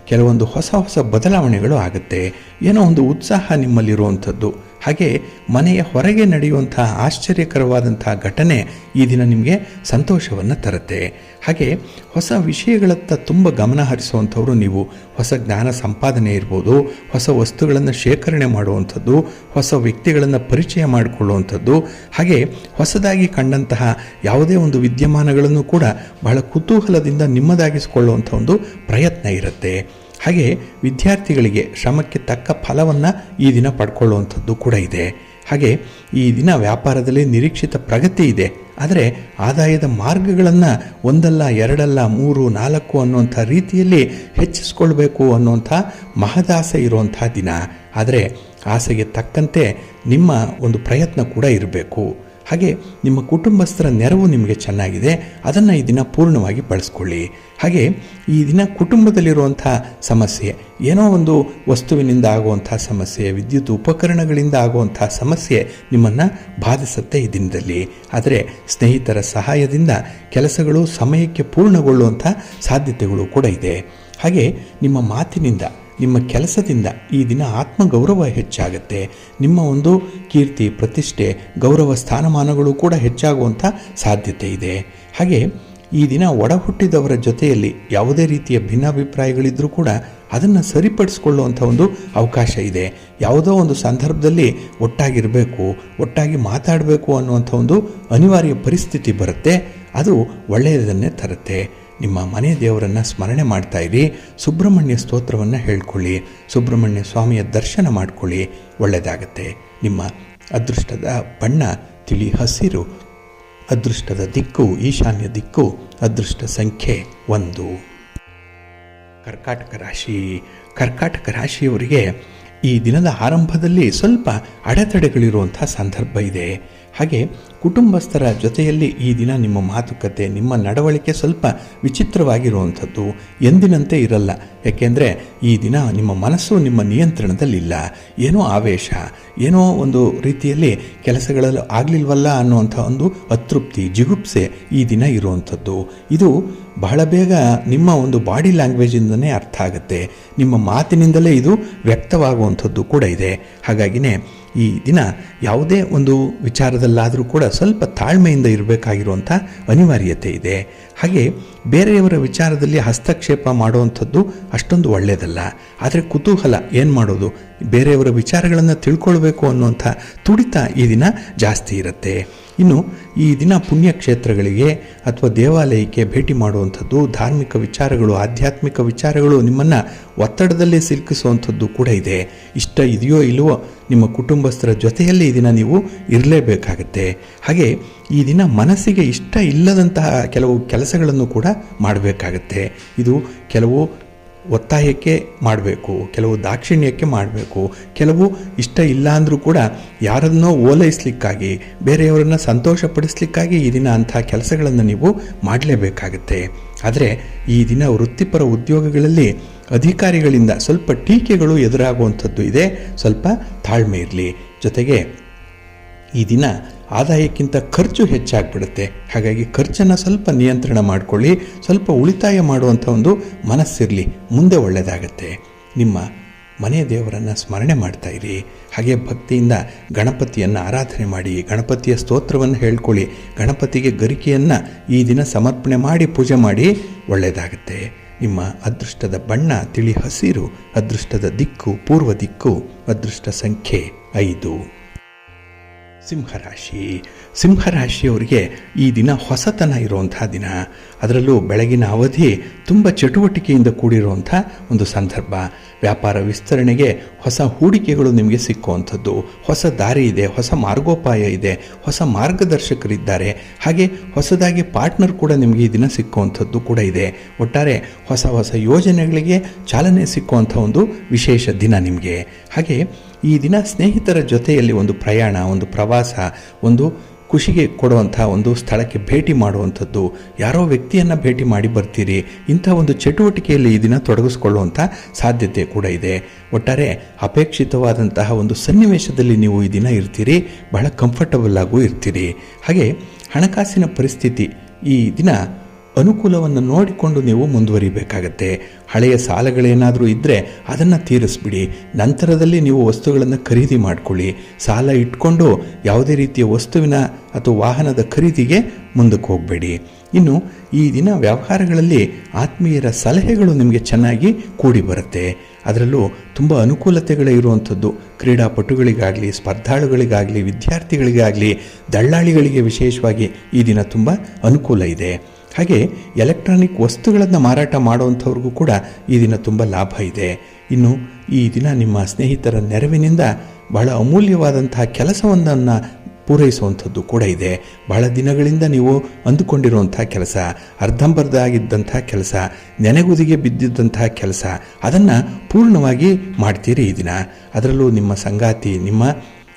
ಕೆಲವೊಂದು ಹೊಸ ಹೊಸ ಬದಲಾವಣೆಗಳು ಆಗುತ್ತೆ. ಏನೋ ಒಂದು ಉತ್ಸಾಹ ನಿಮ್ಮಲ್ಲಿರುವಂಥದ್ದು. ಹಾಗೆ ಮನೆಯ ಹೊರಗೆ ನಡೆಯುವಂಥ ಆಶ್ಚರ್ಯಕರವಾದಂಥ ಘಟನೆ ಈ ದಿನ ನಿಮಗೆ ಸಂತೋಷವನ್ನು ತರುತ್ತೆ. ಹಾಗೆ ಹೊಸ ವಿಷಯಗಳತ್ತ ತುಂಬ ಗಮನ ಹರಿಸುವಂಥವ್ರು ನೀವು. ಹೊಸ ಜ್ಞಾನ ಸಂಪಾದನೆ ಇರ್ಬೋದು, ಹೊಸ ವಸ್ತುಗಳನ್ನು ಶೇಖರಣೆ ಮಾಡುವಂಥದ್ದು, ಹೊಸ ವ್ಯಕ್ತಿಗಳನ್ನು ಪರಿಚಯ ಮಾಡಿಕೊಳ್ಳುವಂಥದ್ದು, ಹಾಗೆ ಹೊಸದಾಗಿ ಕಂಡಂತಹ ಯಾವುದೇ ಒಂದು ವಿದ್ಯಮಾನಗಳನ್ನು ಕೂಡ ಬಹಳ ಕುತೂಹಲದಿಂದ ನಿಮ್ಮದಾಗಿಸಿಕೊಳ್ಳುವಂಥ ಒಂದು ಪ್ರಯತ್ನ ಇರುತ್ತೆ. ಹಾಗೆ ವಿದ್ಯಾರ್ಥಿಗಳಿಗೆ ಶ್ರಮಕ್ಕೆ ತಕ್ಕ ಫಲವನ್ನು ಈ ದಿನ ಪಡ್ಕೊಳ್ಳುವಂಥದ್ದು ಕೂಡ ಇದೆ. ಹಾಗೆ ಈ ದಿನ ವ್ಯಾಪಾರದಲ್ಲಿ ನಿರೀಕ್ಷಿತ ಪ್ರಗತಿ ಇದೆ. ಆದರೆ ಆದಾಯದ ಮಾರ್ಗಗಳನ್ನು ಒಂದಲ್ಲ, ಎರಡಲ್ಲ, 3, 4 ಅನ್ನುವಂಥ ರೀತಿಯಲ್ಲಿ ಹೆಚ್ಚಿಸ್ಕೊಳ್ಬೇಕು ಅನ್ನುವಂಥ ಮಹದಾಸೆ ಇರುವಂಥ ದಿನ. ಆದರೆ ಆಸೆಗೆ ತಕ್ಕಂತೆ ನಿಮ್ಮ ಒಂದು ಪ್ರಯತ್ನ ಕೂಡ ಇರಬೇಕು. ಹಾಗೆ ನಿಮ್ಮ ಕುಟುಂಬಸ್ಥರ ನೆರವು ನಿಮಗೆ ಚೆನ್ನಾಗಿದೆ, ಅದನ್ನು ಈ ದಿನ ಪೂರ್ಣವಾಗಿ ಬಳಸ್ಕೊಳ್ಳಿ. ಹಾಗೆ ಈ ದಿನ ಕುಟುಂಬದಲ್ಲಿರುವಂಥ ಸಮಸ್ಯೆ, ಏನೋ ಒಂದು ವಸ್ತುವಿನಿಂದ ಆಗುವಂಥ ಸಮಸ್ಯೆ, ವಿದ್ಯುತ್ ಉಪಕರಣಗಳಿಂದ ಆಗುವಂಥ ಸಮಸ್ಯೆ ನಿಮ್ಮನ್ನು ಬಾಧಿಸುತ್ತೆ ಈ ದಿನದಲ್ಲಿ. ಆದರೆ ಸ್ನೇಹಿತರ ಸಹಾಯದಿಂದ ಕೆಲಸಗಳು ಸಮಯಕ್ಕೆ ಪೂರ್ಣಗೊಳ್ಳುವಂಥ ಸಾಧ್ಯತೆಗಳು ಕೂಡ ಇದೆ. ಹಾಗೆ ನಿಮ್ಮ ಮಾತಿನಿಂದ, ನಿಮ್ಮ ಕೆಲಸದಿಂದ ಈ ದಿನ ಆತ್ಮಗೌರವ ಹೆಚ್ಚಾಗುತ್ತೆ. ನಿಮ್ಮ ಒಂದು ಕೀರ್ತಿ, ಪ್ರತಿಷ್ಠೆ, ಗೌರವ ಸ್ಥಾನಮಾನಗಳು ಕೂಡ ಹೆಚ್ಚಾಗುವಂಥ ಸಾಧ್ಯತೆ ಇದೆ. ಹಾಗೆ ಈ ದಿನ ಒಡ ಹುಟ್ಟಿದವರ ಜೊತೆಯಲ್ಲಿ ಯಾವುದೇ ರೀತಿಯ ಭಿನ್ನಾಭಿಪ್ರಾಯಗಳಿದ್ದರೂ ಕೂಡ ಅದನ್ನು ಸರಿಪಡಿಸ್ಕೊಳ್ಳುವಂಥ ಒಂದು ಅವಕಾಶ ಇದೆ. ಯಾವುದೋ ಒಂದು ಸಂದರ್ಭದಲ್ಲಿ ಒಟ್ಟಾಗಿರಬೇಕು, ಒಟ್ಟಾಗಿ ಮಾತಾಡಬೇಕು ಅನ್ನುವಂಥ ಒಂದು ಅನಿವಾರ್ಯ ಪರಿಸ್ಥಿತಿ ಬರುತ್ತೆ. ಅದು ಒಳ್ಳೆಯದನ್ನೇ ತರುತ್ತೆ. ನಿಮ್ಮ ಮನೆ ದೇವರನ್ನು ಸ್ಮರಣೆ ಮಾಡ್ತಾ ಇರಿ. ಸುಬ್ರಹ್ಮಣ್ಯ ಸ್ತೋತ್ರವನ್ನು ಹೇಳ್ಕೊಳ್ಳಿ, ಸುಬ್ರಹ್ಮಣ್ಯ ಸ್ವಾಮಿಯ ದರ್ಶನ ಮಾಡಿಕೊಳ್ಳಿ, ಒಳ್ಳೆಯದಾಗತ್ತೆ. ನಿಮ್ಮ ಅದೃಷ್ಟದ ಬಣ್ಣ ತಿಳಿ ಹಸಿರು, ಅದೃಷ್ಟದ ದಿಕ್ಕು ಈಶಾನ್ಯ ದಿಕ್ಕು, ಅದೃಷ್ಟ ಸಂಖ್ಯೆ 1. ಕರ್ಕಾಟಕ ರಾಶಿ. ಕರ್ಕಾಟಕ ರಾಶಿಯವರಿಗೆ ಈ ದಿನದ ಆರಂಭದಲ್ಲಿ ಸ್ವಲ್ಪ ಅಡೆತಡೆಗಳಿರುವಂಥ ಸಂದರ್ಭ ಇದೆ. ಹಾಗೆ ಕುಟುಂಬಸ್ಥರ ಜೊತೆಯಲ್ಲಿ ಈ ದಿನ ನಿಮ್ಮ ಮಾತುಕತೆ, ನಿಮ್ಮ ನಡವಳಿಕೆ ಸ್ವಲ್ಪ ವಿಚಿತ್ರವಾಗಿರುವಂಥದ್ದು, ಎಂದಿನಂತೆ ಇರಲ್ಲ. ಯಾಕೆಂದರೆ ಈ ದಿನ ನಿಮ್ಮ ಮನಸ್ಸು ನಿಮ್ಮ ನಿಯಂತ್ರಣದಲ್ಲಿಲ್ಲ. ಏನೋ ಆವೇಶ, ಏನೋ ಒಂದು ರೀತಿಯಲ್ಲಿ ಕೆಲಸಗಳಲ್ಲಿ ಆಗಲಿಲ್ವಲ್ಲ ಅನ್ನುವಂಥ ಒಂದು ಅತೃಪ್ತಿ, ಜಿಗುಪ್ಸೆ ಈ ದಿನ ಇರುವಂಥದ್ದು. ಇದು ಬಹಳ ಬೇಗ ನಿಮ್ಮ ಒಂದು ಬಾಡಿ ಲ್ಯಾಂಗ್ವೇಜಿಂದನೇ ಅರ್ಥ ಆಗುತ್ತೆ. ನಿಮ್ಮ ಮಾತಿನಿಂದಲೇ ಇದು ವ್ಯಕ್ತವಾಗುವಂಥದ್ದು ಕೂಡ ಇದೆ. ಹಾಗಾಗಿನೇ ಈ ದಿನ ಯಾವುದೇ ಒಂದು ವಿಚಾರದಲ್ಲಾದರೂ ಕೂಡ ಸ್ವಲ್ಪ ತಾಳ್ಮೆಯಿಂದ ಇರಬೇಕಾಗಿರುವಂಥ ಅನಿವಾರ್ಯತೆ ಇದೆ. ಹಾಗೆ ಬೇರೆಯವರ ವಿಚಾರದಲ್ಲಿ ಹಸ್ತಕ್ಷೇಪ ಮಾಡುವಂಥದ್ದು ಅಷ್ಟೊಂದು ಒಳ್ಳೆಯದಲ್ಲ. ಆದರೆ ಕುತೂಹಲ, ಏನು ಮಾಡೋದು, ಬೇರೆಯವರ ವಿಚಾರಗಳನ್ನು ತಿಳ್ಕೊಳ್ಬೇಕು ಅನ್ನುವಂಥ ತುಡಿತ ಈ ದಿನ ಜಾಸ್ತಿ ಇರುತ್ತೆ. ಇನ್ನು ಈ ದಿನ ಪುಣ್ಯಕ್ಷೇತ್ರಗಳಿಗೆ ಅಥವಾ ದೇವಾಲಯಕ್ಕೆ ಭೇಟಿ ಮಾಡುವಂಥದ್ದು, ಧಾರ್ಮಿಕ ವಿಚಾರಗಳು, ಆಧ್ಯಾತ್ಮಿಕ ವಿಚಾರಗಳು ನಿಮ್ಮನ್ನು ಒತ್ತಡದಲ್ಲೇ ಸಿಲುಕಿಸುವಂಥದ್ದು ಕೂಡ ಇದೆ. ಇಷ್ಟ ಇದೆಯೋ ಇಲ್ಲವೋ ನಿಮ್ಮ ಕುಟುಂಬಸ್ಥರ ಜೊತೆಯಲ್ಲಿ ಈ ದಿನ ನೀವು ಇರಲೇಬೇಕಾಗತ್ತೆ. ಹಾಗೆ ಈ ದಿನ ಮನಸ್ಸಿಗೆ ಇಷ್ಟ ಇಲ್ಲದಂತಹ ಕೆಲವು ಕೆಲಸಗಳನ್ನು ಕೂಡ ಮಾಡಬೇಕಾಗತ್ತೆ. ಇದು ಕೆಲವು ಒತ್ತಾಯಕ್ಕೆ ಮಾಡಬೇಕು, ಕೆಲವು ದಾಕ್ಷಿಣ್ಯಕ್ಕೆ ಮಾಡಬೇಕು, ಕೆಲವು ಇಷ್ಟ ಇಲ್ಲ ಅಂದರೂ ಕೂಡ ಯಾರನ್ನೋ ಓಲೈಸಲಿಕ್ಕಾಗಿ, ಬೇರೆಯವರನ್ನ ಸಂತೋಷಪಡಿಸ್ಲಿಕ್ಕಾಗಿ ಈ ದಿನ ಅಂಥ ಕೆಲಸಗಳನ್ನು ನೀವು ಮಾಡಲೇಬೇಕಾಗತ್ತೆ. ಆದರೆ ಈ ದಿನ ವೃತ್ತಿಪರ ಉದ್ಯೋಗಗಳಲ್ಲಿ ಅಧಿಕಾರಿಗಳಿಂದ ಸ್ವಲ್ಪ ಟೀಕೆಗಳು ಎದುರಾಗುವಂಥದ್ದು ಇದೆ. ಸ್ವಲ್ಪ ತಾಳ್ಮೆ ಇರಲಿ. ಜೊತೆಗೆ ಈ ದಿನ ಆದಾಯಕ್ಕಿಂತ ಖರ್ಚು ಹೆಚ್ಚಾಗ್ಬಿಡುತ್ತೆ. ಹಾಗಾಗಿ ಖರ್ಚನ್ನು ಸ್ವಲ್ಪ ನಿಯಂತ್ರಣ ಮಾಡಿಕೊಳ್ಳಿ. ಸ್ವಲ್ಪ ಉಳಿತಾಯ ಮಾಡುವಂಥ ಒಂದು ಮನಸ್ಸಿರಲಿ, ಮುಂದೆ ಒಳ್ಳೆಯದಾಗತ್ತೆ. ನಿಮ್ಮ ಮನೆ ದೇವರನ್ನು ಸ್ಮರಣೆ ಮಾಡ್ತಾ ಇರಿ. ಹಾಗೆ ಭಕ್ತಿಯಿಂದ ಗಣಪತಿಯನ್ನು ಆರಾಧನೆ ಮಾಡಿ, ಗಣಪತಿಯ ಸ್ತೋತ್ರವನ್ನು ಹೇಳ್ಕೊಳ್ಳಿ. ಗಣಪತಿಗೆ ಗರಿಕೆಯನ್ನು ಈ ದಿನ ಸಮರ್ಪಣೆ ಮಾಡಿ ಪೂಜೆ ಮಾಡಿ, ಒಳ್ಳೆಯದಾಗತ್ತೆ. ನಿಮ್ಮ ಅದೃಷ್ಟದ ಬಣ್ಣ ತಿಳಿ ಹಸಿರು, ಅದೃಷ್ಟದ ದಿಕ್ಕು ಪೂರ್ವ ದಿಕ್ಕು, ಅದೃಷ್ಟ ಸಂಖ್ಯೆ 5. ಸಿಂಹರಾಶಿ. ಸಿಂಹರಾಶಿಯವರಿಗೆ ಈ ದಿನ ಹೊಸತನ ಇರುವಂಥ ದಿನ. ಅದರಲ್ಲೂ ಬೆಳಗಿನ ಅವಧಿ ತುಂಬ ಚಟುವಟಿಕೆಯಿಂದ ಕೂಡಿರುವಂಥ ಒಂದು ಸಂದರ್ಭ. ವ್ಯಾಪಾರ ವಿಸ್ತರಣೆಗೆ ಹೊಸ ಹೂಡಿಕೆಗಳು ನಿಮಗೆ ಸಿಕ್ಕುವಂಥದ್ದು, ಹೊಸ ದಾರಿ ಇದೆ, ಹೊಸ ಮಾರ್ಗೋಪಾಯ ಇದೆ, ಹೊಸ ಮಾರ್ಗದರ್ಶಕರಿದ್ದಾರೆ. ಹಾಗೆ ಹೊಸದಾಗಿ ಪಾರ್ಟ್ನರ್ ಕೂಡ ನಿಮಗೆ ಈ ದಿನ ಸಿಕ್ಕುವಂಥದ್ದು ಕೂಡ ಇದೆ. ಒಟ್ಟಾರೆ ಹೊಸ ಹೊಸ ಯೋಜನೆಗಳಿಗೆ ಚಾಲನೆ ಸಿಕ್ಕುವಂಥ ಒಂದು ವಿಶೇಷ ದಿನ ನಿಮಗೆ. ಹಾಗೆ ಈ ದಿನ ಸ್ನೇಹಿತರ ಜೊತೆಯಲ್ಲಿ ಒಂದು ಪ್ರಯಾಣ, ಒಂದು ಪ್ರವಾಸ, ಒಂದು ಖುಷಿಗೆ ಕೊಡುವಂಥ ಒಂದು ಸ್ಥಳಕ್ಕೆ ಭೇಟಿ ಮಾಡುವಂಥದ್ದು, ಯಾರೋ ವ್ಯಕ್ತಿಯನ್ನು ಭೇಟಿ ಮಾಡಿ ಬರ್ತೀರಿ. ಇಂಥ ಒಂದು ಚಟುವಟಿಕೆಯಲ್ಲಿ ಈ ದಿನ ತೊಡಗಿಸ್ಕೊಳ್ಳುವಂಥ ಸಾಧ್ಯತೆ ಕೂಡ ಇದೆ. ಒಟ್ಟಾರೆ ಅಪೇಕ್ಷಿತವಾದಂತಹ ಒಂದು ಸನ್ನಿವೇಶದಲ್ಲಿ ನೀವು ಈ ದಿನ ಇರ್ತೀರಿ, ಬಹಳ ಕಂಫರ್ಟಬಲ್ ಆಗೂ ಇರ್ತೀರಿ. ಹಾಗೆ ಹಣಕಾಸಿನ ಪರಿಸ್ಥಿತಿ ಈ ದಿನ ಅನುಕೂಲವನ್ನು ನೋಡಿಕೊಂಡು ನೀವು ಮುಂದುವರಿಬೇಕಾಗತ್ತೆ. ಹಳೆಯ ಸಾಲಗಳೇನಾದರೂ ಇದ್ದರೆ ಅದನ್ನು ತೀರಿಸ್ಬಿಡಿ. ನಂತರದಲ್ಲಿ ನೀವು ವಸ್ತುಗಳನ್ನು ಖರೀದಿ ಮಾಡಿಕೊಳ್ಳಿ. ಸಾಲ ಇಟ್ಕೊಂಡು ಯಾವುದೇ ರೀತಿಯ ವಸ್ತುವಿನ ಅಥವಾ ವಾಹನದ ಖರೀದಿಗೆ ಮುಂದಕ್ಕೆ ಹೋಗಬೇಡಿ. ಇನ್ನು ಈ ದಿನ ವ್ಯವಹಾರಗಳಲ್ಲಿ ಆತ್ಮೀಯರ ಸಲಹೆಗಳು ನಿಮಗೆ ಚೆನ್ನಾಗಿ ಕೂಡಿ ಬರುತ್ತೆ. ಅದರಲ್ಲೂ ತುಂಬ ಅನುಕೂಲತೆಗಳೇ ಇರುವಂಥದ್ದು. ಕ್ರೀಡಾಪಟುಗಳಿಗಾಗಲಿ, ಸ್ಪರ್ಧಾಳುಗಳಿಗಾಗಲಿ, ವಿದ್ಯಾರ್ಥಿಗಳಿಗಾಗಲಿ, ದಳ್ಳಾಳಿಗಳಿಗೆ ವಿಶೇಷವಾಗಿ ಈ ದಿನ ತುಂಬ ಅನುಕೂಲ ಇದೆ. ಹಾಗೆ ಎಲೆಕ್ಟ್ರಾನಿಕ್ ವಸ್ತುಗಳನ್ನು ಮಾರಾಟ ಮಾಡುವಂಥವ್ರಿಗೂ ಕೂಡ ಈ ದಿನ ತುಂಬ ಲಾಭ ಇದೆ. ಇನ್ನು ಈ ದಿನ ನಿಮ್ಮ ಸ್ನೇಹಿತರ ನೆರವಿನಿಂದ ಬಹಳ ಅಮೂಲ್ಯವಾದಂತಹ ಕೆಲಸವನ್ನು ಪೂರೈಸುವಂಥದ್ದು ಕೂಡ ಇದೆ. ಬಹಳ ದಿನಗಳಿಂದ ನೀವು ಅಂದುಕೊಂಡಿರುವಂಥ ಕೆಲಸ, ಅರ್ಧಂಬರ್ಧ ಆಗಿದ್ದಂಥ ಕೆಲಸ, ನೆನೆಗುದಿಗೆ ಬಿದ್ದಿದ್ದಂತಹ ಕೆಲಸ, ಅದನ್ನು ಪೂರ್ಣವಾಗಿ ಮಾಡ್ತೀರಿ ಈ ದಿನ. ಅದರಲ್ಲೂ ನಿಮ್ಮ ಸಂಗಾತಿ, ನಿಮ್ಮ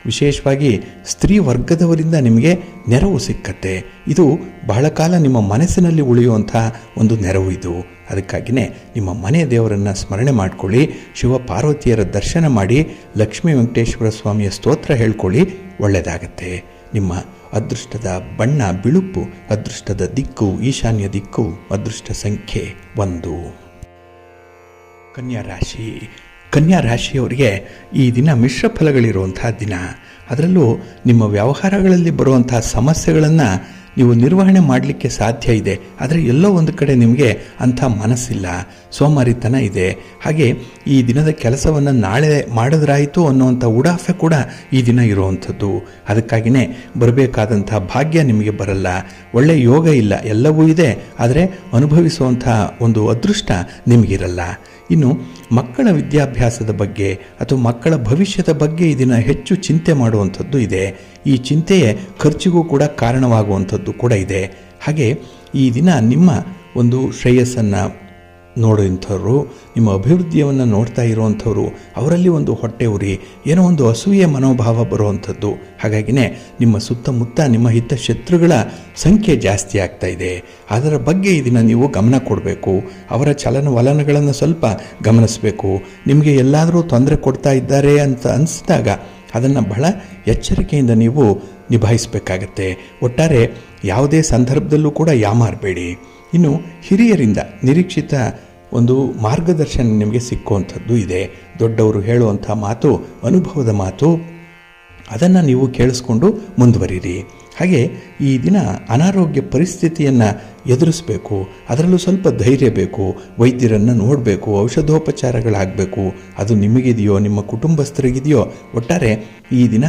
ವಿಶೇಷವಾಗಿ ಸ್ತ್ರೀ ವರ್ಗದವರಿಂದ ನಿಮಗೆ ನೆರವು ಸಿಕ್ಕತ್ತೆ. ಇದು ಬಹಳ ಕಾಲ ನಿಮ್ಮ ಮನಸ್ಸಿನಲ್ಲಿ ಉಳಿಯುವಂಥ ಒಂದು ನೆರವು ಇದು. ಅದಕ್ಕಾಗಿಯೇ ನಿಮ್ಮ ಮನೆಯ ದೇವರನ್ನು ಸ್ಮರಣೆ ಮಾಡಿಕೊಳ್ಳಿ, ಶಿವ ಪಾರ್ವತಿಯರ ದರ್ಶನ ಮಾಡಿ, ಲಕ್ಷ್ಮೀ ವೆಂಕಟೇಶ್ವರ ಸ್ವಾಮಿಯ ಸ್ತೋತ್ರ ಹೇಳ್ಕೊಳ್ಳಿ, ಒಳ್ಳೆಯದಾಗತ್ತೆ. ನಿಮ್ಮ ಅದೃಷ್ಟದ ಬಣ್ಣ ಬಿಳುಪು, ಅದೃಷ್ಟದ ದಿಕ್ಕು ಈಶಾನ್ಯ ದಿಕ್ಕು, ಅದೃಷ್ಟ ಸಂಖ್ಯೆ 1. ಕನ್ಯಾ ರಾಶಿ. ಕನ್ಯಾ ರಾಶಿಯವರಿಗೆ ಈ ದಿನ ಮಿಶ್ರ ಫಲಗಳಿರುವಂಥ ದಿನ. ಅದರಲ್ಲೂ ನಿಮ್ಮ ವ್ಯವಹಾರಗಳಲ್ಲಿ ಬರುವಂಥ ಸಮಸ್ಯೆಗಳನ್ನು ನೀವು ನಿರ್ವಹಣೆ ಮಾಡಲಿಕ್ಕೆ ಸಾಧ್ಯ ಇದೆ. ಆದರೆ ಎಲ್ಲೋ ಒಂದು ಕಡೆ ನಿಮಗೆ ಅಂಥ ಮನಸ್ಸಿಲ್ಲ, ಸೋಮಾರಿತನ ಇದೆ. ಹಾಗೆ ಈ ದಿನದ ಕೆಲಸವನ್ನು ನಾಳೆ ಮಾಡಿದ್ರಾಯಿತು ಅನ್ನುವಂಥ ಉಡಾಫೆ ಕೂಡ ಈ ದಿನ ಇರುವಂಥದ್ದು. ಅದಕ್ಕಾಗಿಯೇ ಬರಬೇಕಾದಂಥ ಭಾಗ್ಯ ನಿಮಗೆ ಬರಲ್ಲ, ಒಳ್ಳೆಯ ಯೋಗ ಇಲ್ಲ. ಎಲ್ಲವೂ ಇದೆ, ಆದರೆ ಅನುಭವಿಸುವಂಥ ಒಂದು ಅದೃಷ್ಟ ನಿಮಗಿರಲ್ಲ. ಇನ್ನು ಮಕ್ಕಳ ವಿದ್ಯಾಭ್ಯಾಸದ ಬಗ್ಗೆ ಅಥವಾ ಮಕ್ಕಳ ಭವಿಷ್ಯದ ಬಗ್ಗೆ ಈ ದಿನ ಹೆಚ್ಚು ಚಿಂತೆ ಮಾಡುವಂಥದ್ದು ಇದೆ. ಈ ಚಿಂತೆಯೇ ಖರ್ಚಿಗೂ ಕೂಡ ಕಾರಣವಾಗುವಂಥದ್ದು ಕೂಡ ಇದೆ. ಹಾಗೆ ಈ ದಿನ ನಿಮ್ಮ ಒಂದು ಶ್ರೇಯಸ್ಸನ್ನು ನೋಡುವಂಥವ್ರು, ನಿಮ್ಮ ಅಭಿವೃದ್ಧಿಯನ್ನು ನೋಡ್ತಾ ಇರುವಂಥವ್ರು, ಅವರಲ್ಲಿ ಒಂದು ಹೊಟ್ಟೆ ಉರಿ, ಏನೋ ಒಂದು ಅಸೂಯೆ ಮನೋಭಾವ ಬರುವಂಥದ್ದು. ಹಾಗಾಗಿಯೇ ನಿಮ್ಮ ಸುತ್ತಮುತ್ತ ನಿಮ್ಮ ಹಿತಶತ್ರುಗಳ ಸಂಖ್ಯೆ ಜಾಸ್ತಿ ಆಗ್ತಾ ಇದೆ. ಅದರ ಬಗ್ಗೆ ಈ ದಿನ ನೀವು ಗಮನ ಕೊಡಬೇಕು. ಅವರ ಚಲನವಲನಗಳನ್ನು ಸ್ವಲ್ಪ ಗಮನಿಸಬೇಕು. ನಿಮಗೆ ಎಲ್ಲಾದರೂ ತೊಂದರೆ ಕೊಡ್ತಾ ಇದ್ದಾರೆ ಅಂತ ಅನಿಸಿದಾಗ ಅದನ್ನು ಬಹಳ ಎಚ್ಚರಿಕೆಯಿಂದ ನೀವು ನಿಭಾಯಿಸಬೇಕಾಗತ್ತೆ. ಒಟ್ಟಾರೆ ಯಾವುದೇ ಸಂದರ್ಭದಲ್ಲೂ ಕೂಡ ಯಾಮಾರಬೇಡಿ. ಇನ್ನು ಹಿರಿಯರಿಂದ ನಿರೀಕ್ಷಿತ ಒಂದು ಮಾರ್ಗದರ್ಶನ ನಿಮಗೆ ಸಿಕ್ಕುವಂಥದ್ದು ಇದೆ. ದೊಡ್ಡವರು ಹೇಳುವಂಥ ಮಾತು ಅನುಭವದ ಮಾತು, ಅದನ್ನು ನೀವು ಕೇಳಿಸ್ಕೊಂಡು ಮುಂದುವರಿರಿ. ಹಾಗೆ ಈ ದಿನ ಅನಾರೋಗ್ಯ ಪರಿಸ್ಥಿತಿಯನ್ನು ಎದುರಿಸಬೇಕು. ಅದರಲ್ಲೂ ಸ್ವಲ್ಪ ಧೈರ್ಯ ಬೇಕು. ವೈದ್ಯರನ್ನು ನೋಡಬೇಕು, ಔಷಧೋಪಚಾರಗಳಾಗಬೇಕು. ಅದು ನಿಮಗಿದೆಯೋ ನಿಮ್ಮ ಕುಟುಂಬಸ್ಥರಿಗಿದೆಯೋ, ಒಟ್ಟಾರೆ ಈ ದಿನ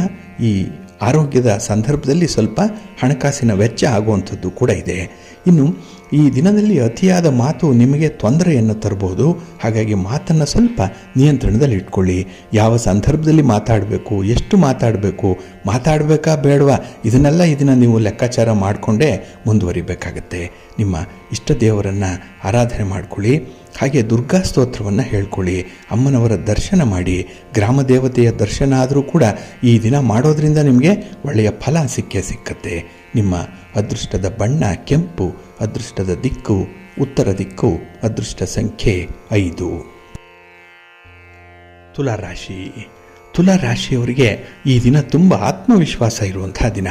ಈ ಆರೋಗ್ಯದ ಸಂದರ್ಭದಲ್ಲಿ ಸ್ವಲ್ಪ ಹಣಕಾಸಿನ ವೆಚ್ಚ ಆಗುವಂಥದ್ದು ಕೂಡ ಇದೆ. ಇನ್ನು ಈ ದಿನದಲ್ಲಿ ಅತಿಯಾದ ಮಾತು ನಿಮಗೆ ತೊಂದರೆಯನ್ನು ತರಬಹುದು. ಹಾಗಾಗಿ ಮಾತನ್ನು ಸ್ವಲ್ಪ ನಿಯಂತ್ರಣದಲ್ಲಿ ಇಟ್ಕೊಳ್ಳಿ. ಯಾವ ಸಂದರ್ಭದಲ್ಲಿ ಮಾತಾಡಬೇಕು, ಎಷ್ಟು ಮಾತಾಡಬೇಕು, ಮಾತಾಡಬೇಕಾ ಬೇಡವಾ, ಇದನ್ನೆಲ್ಲ ಇದನ್ನು ನೀವು ಲೆಕ್ಕಾಚಾರ ಮಾಡಿಕೊಂಡೇ ಮುಂದುವರಿಬೇಕಾಗತ್ತೆ. ನಿಮ್ಮ ಇಷ್ಟ ದೇವರನ್ನು ಆರಾಧನೆ ಮಾಡಿಕೊಳ್ಳಿ. ಹಾಗೆ ದುರ್ಗಾ ಸ್ತೋತ್ರವನ್ನು ಹೇಳ್ಕೊಳ್ಳಿ. ಅಮ್ಮನವರ ದರ್ಶನ ಮಾಡಿ. ಗ್ರಾಮ ದೇವತೆಯ ದರ್ಶನ ಆದರೂ ಕೂಡ ಈ ದಿನ ಮಾಡೋದ್ರಿಂದ ನಿಮಗೆ ಒಳ್ಳೆಯ ಫಲ ಸಿಕ್ಕತ್ತೆ. ನಿಮ್ಮ ಅದೃಷ್ಟದ ಬಣ್ಣ ಕೆಂಪು, ಅದೃಷ್ಟದ ದಿಕ್ಕು ಉತ್ತರ ದಿಕ್ಕು, ಅದೃಷ್ಟ ಸಂಖ್ಯೆ 5. ತುಲಾರಾಶಿ. ತುಲಾರಾಶಿಯವರಿಗೆ ಈ ದಿನ ತುಂಬ ಆತ್ಮವಿಶ್ವಾಸ ಇರುವಂಥ ದಿನ.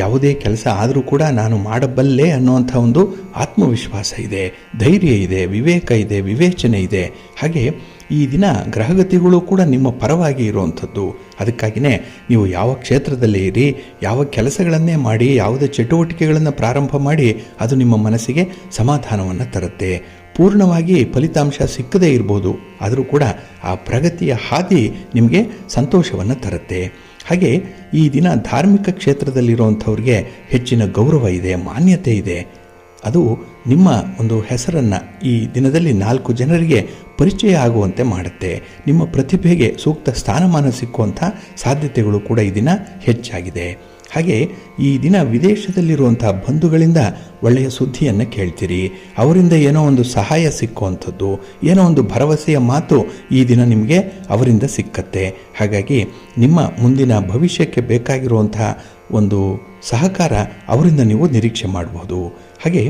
ಯಾವುದೇ ಕೆಲಸ ಆದರೂ ಕೂಡ ನಾನು ಮಾಡಬಲ್ಲೆ ಅನ್ನುವಂಥ ಒಂದು ಆತ್ಮವಿಶ್ವಾಸ ಇದೆ, ಧೈರ್ಯ ಇದೆ, ವಿವೇಕ ಇದೆ, ವಿವೇಚನೆ ಇದೆ. ಹಾಗೆ ಈ ದಿನ ಗ್ರಹಗತಿಗಳು ಕೂಡ ನಿಮ್ಮ ಪರವಾಗಿ ಇರುವಂಥದ್ದು. ಅದಕ್ಕಾಗಿಯೇ ನೀವು ಯಾವ ಕ್ಷೇತ್ರದಲ್ಲಿ ಇರಿ, ಯಾವ ಕೆಲಸಗಳನ್ನೇ ಮಾಡಿ, ಯಾವುದೇ ಚಟುವಟಿಕೆಗಳನ್ನು ಪ್ರಾರಂಭ ಮಾಡಿ, ಅದು ನಿಮ್ಮ ಮನಸ್ಸಿಗೆ ಸಮಾಧಾನವನ್ನು ತರುತ್ತೆ. ಪೂರ್ಣವಾಗಿ ಫಲಿತಾಂಶ ಸಿಕ್ಕದೇ ಇರ್ಬೋದು, ಆದರೂ ಕೂಡ ಆ ಪ್ರಗತಿಯ ಹಾದಿ ನಿಮಗೆ ಸಂತೋಷವನ್ನು ತರುತ್ತೆ. ಹಾಗೆ ಈ ದಿನ ಧಾರ್ಮಿಕ ಕ್ಷೇತ್ರದಲ್ಲಿರುವಂಥವ್ರಿಗೆ ಹೆಚ್ಚಿನ ಗೌರವ ಇದೆ, ಮಾನ್ಯತೆ ಇದೆ. ಅದು ನಿಮ್ಮ ಒಂದು ಹೆಸರನ್ನು ಈ ದಿನದಲ್ಲಿ 4 ಜನರಿಗೆ ಪರಿಚಯ ಆಗುವಂತೆ ಮಾಡುತ್ತೆ. ನಿಮ್ಮ ಪ್ರತಿಭೆಗೆ ಸೂಕ್ತ ಸ್ಥಾನಮಾನ ಸಿಕ್ಕುವಂಥ ಸಾಧ್ಯತೆಗಳು ಕೂಡ ಈ ದಿನ ಹೆಚ್ಚಾಗಿದೆ. ಹಾಗೆ ಈ ದಿನ ವಿದೇಶದಲ್ಲಿರುವಂಥ ಬಂಧುಗಳಿಂದ ಒಳ್ಳೆಯ ಸುದ್ದಿಯನ್ನು ಕೇಳ್ತೀರಿ. ಅವರಿಂದ ಏನೋ ಒಂದು ಸಹಾಯ ಸಿಕ್ಕುವಂಥದ್ದು, ಏನೋ ಒಂದು ಭರವಸೆಯ ಮಾತು ಈ ದಿನ ನಿಮಗೆ ಅವರಿಂದ ಸಿಕ್ಕತ್ತೆ. ಹಾಗಾಗಿ ನಿಮ್ಮ ಮುಂದಿನ ಭವಿಷ್ಯಕ್ಕೆ ಬೇಕಾಗಿರುವಂಥ ಒಂದು ಸಹಕಾರ ಅವರಿಂದ ನೀವು ನಿರೀಕ್ಷೆ ಮಾಡಬಹುದು. ಹಾಗೆ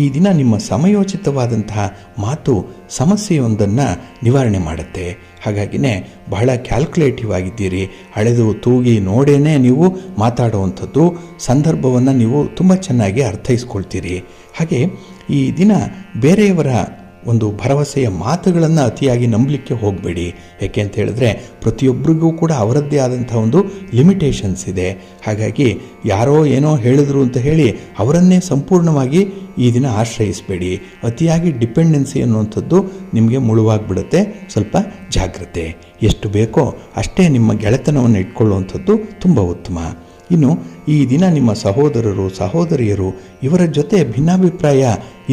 ಈ ದಿನ ನಿಮ್ಮ ಸಮಯೋಚಿತವಾದಂತಹ ಮಾತು ಸಮಸ್ಯೆಯೊಂದನ್ನು ನಿವಾರಣೆ ಮಾಡುತ್ತೆ. ಹಾಗಾಗಿನೇ ಬಹಳ ಕ್ಯಾಲ್ಕುಲೇಟಿವ್ ಆಗಿದ್ದೀರಿ. ಅಳೆದು ತೂಗಿ ನೋಡೇನೆ ನೀವು ಮಾತಾಡುವಂಥದ್ದು, ಸಂದರ್ಭವನ್ನು ನೀವು ತುಂಬ ಚೆನ್ನಾಗಿ ಅರ್ಥೈಸ್ಕೊಳ್ತೀರಿ. ಹಾಗೆ ಈ ದಿನ ಬೇರೆಯವರ ಒಂದು ಭರವಸೆಯ ಮಾತುಗಳನ್ನು ಅತಿಯಾಗಿ ನಂಬಲಿಕ್ಕೆ ಹೋಗಬೇಡಿ. ಯಾಕೆ ಅಂತ ಹೇಳಿದ್ರೆ ಪ್ರತಿಯೊಬ್ಬರಿಗೂ ಕೂಡ ಅವರದ್ದೇ ಆದಂಥ ಒಂದು ಲಿಮಿಟೇಷನ್ಸ್ ಇದೆ. ಹಾಗಾಗಿ ಯಾರೋ ಏನೋ ಹೇಳಿದ್ರು ಅಂತ ಹೇಳಿ ಅವರನ್ನೇ ಸಂಪೂರ್ಣವಾಗಿ ಈ ದಿನ ಆಶ್ರಯಿಸಬೇಡಿ. ಅತಿಯಾಗಿ ಡಿಪೆಂಡೆನ್ಸಿ ಅನ್ನುವಂಥದ್ದು ನಿಮಗೆ ಮುಳುವಾಗಿಬಿಡುತ್ತೆ. ಸ್ವಲ್ಪ ಜಾಗ್ರತೆ. ಎಷ್ಟು ಬೇಕೋ ಅಷ್ಟೇ ನಿಮ್ಮ ಗೆಳೆತನವನ್ನು ಇಟ್ಕೊಳ್ಳುವಂಥದ್ದು ತುಂಬ ಉತ್ತಮ. ಇನ್ನು ಈ ದಿನ ನಿಮ್ಮ ಸಹೋದರರು ಸಹೋದರಿಯರು ಇವರ ಜೊತೆ ಭಿನ್ನಾಭಿಪ್ರಾಯ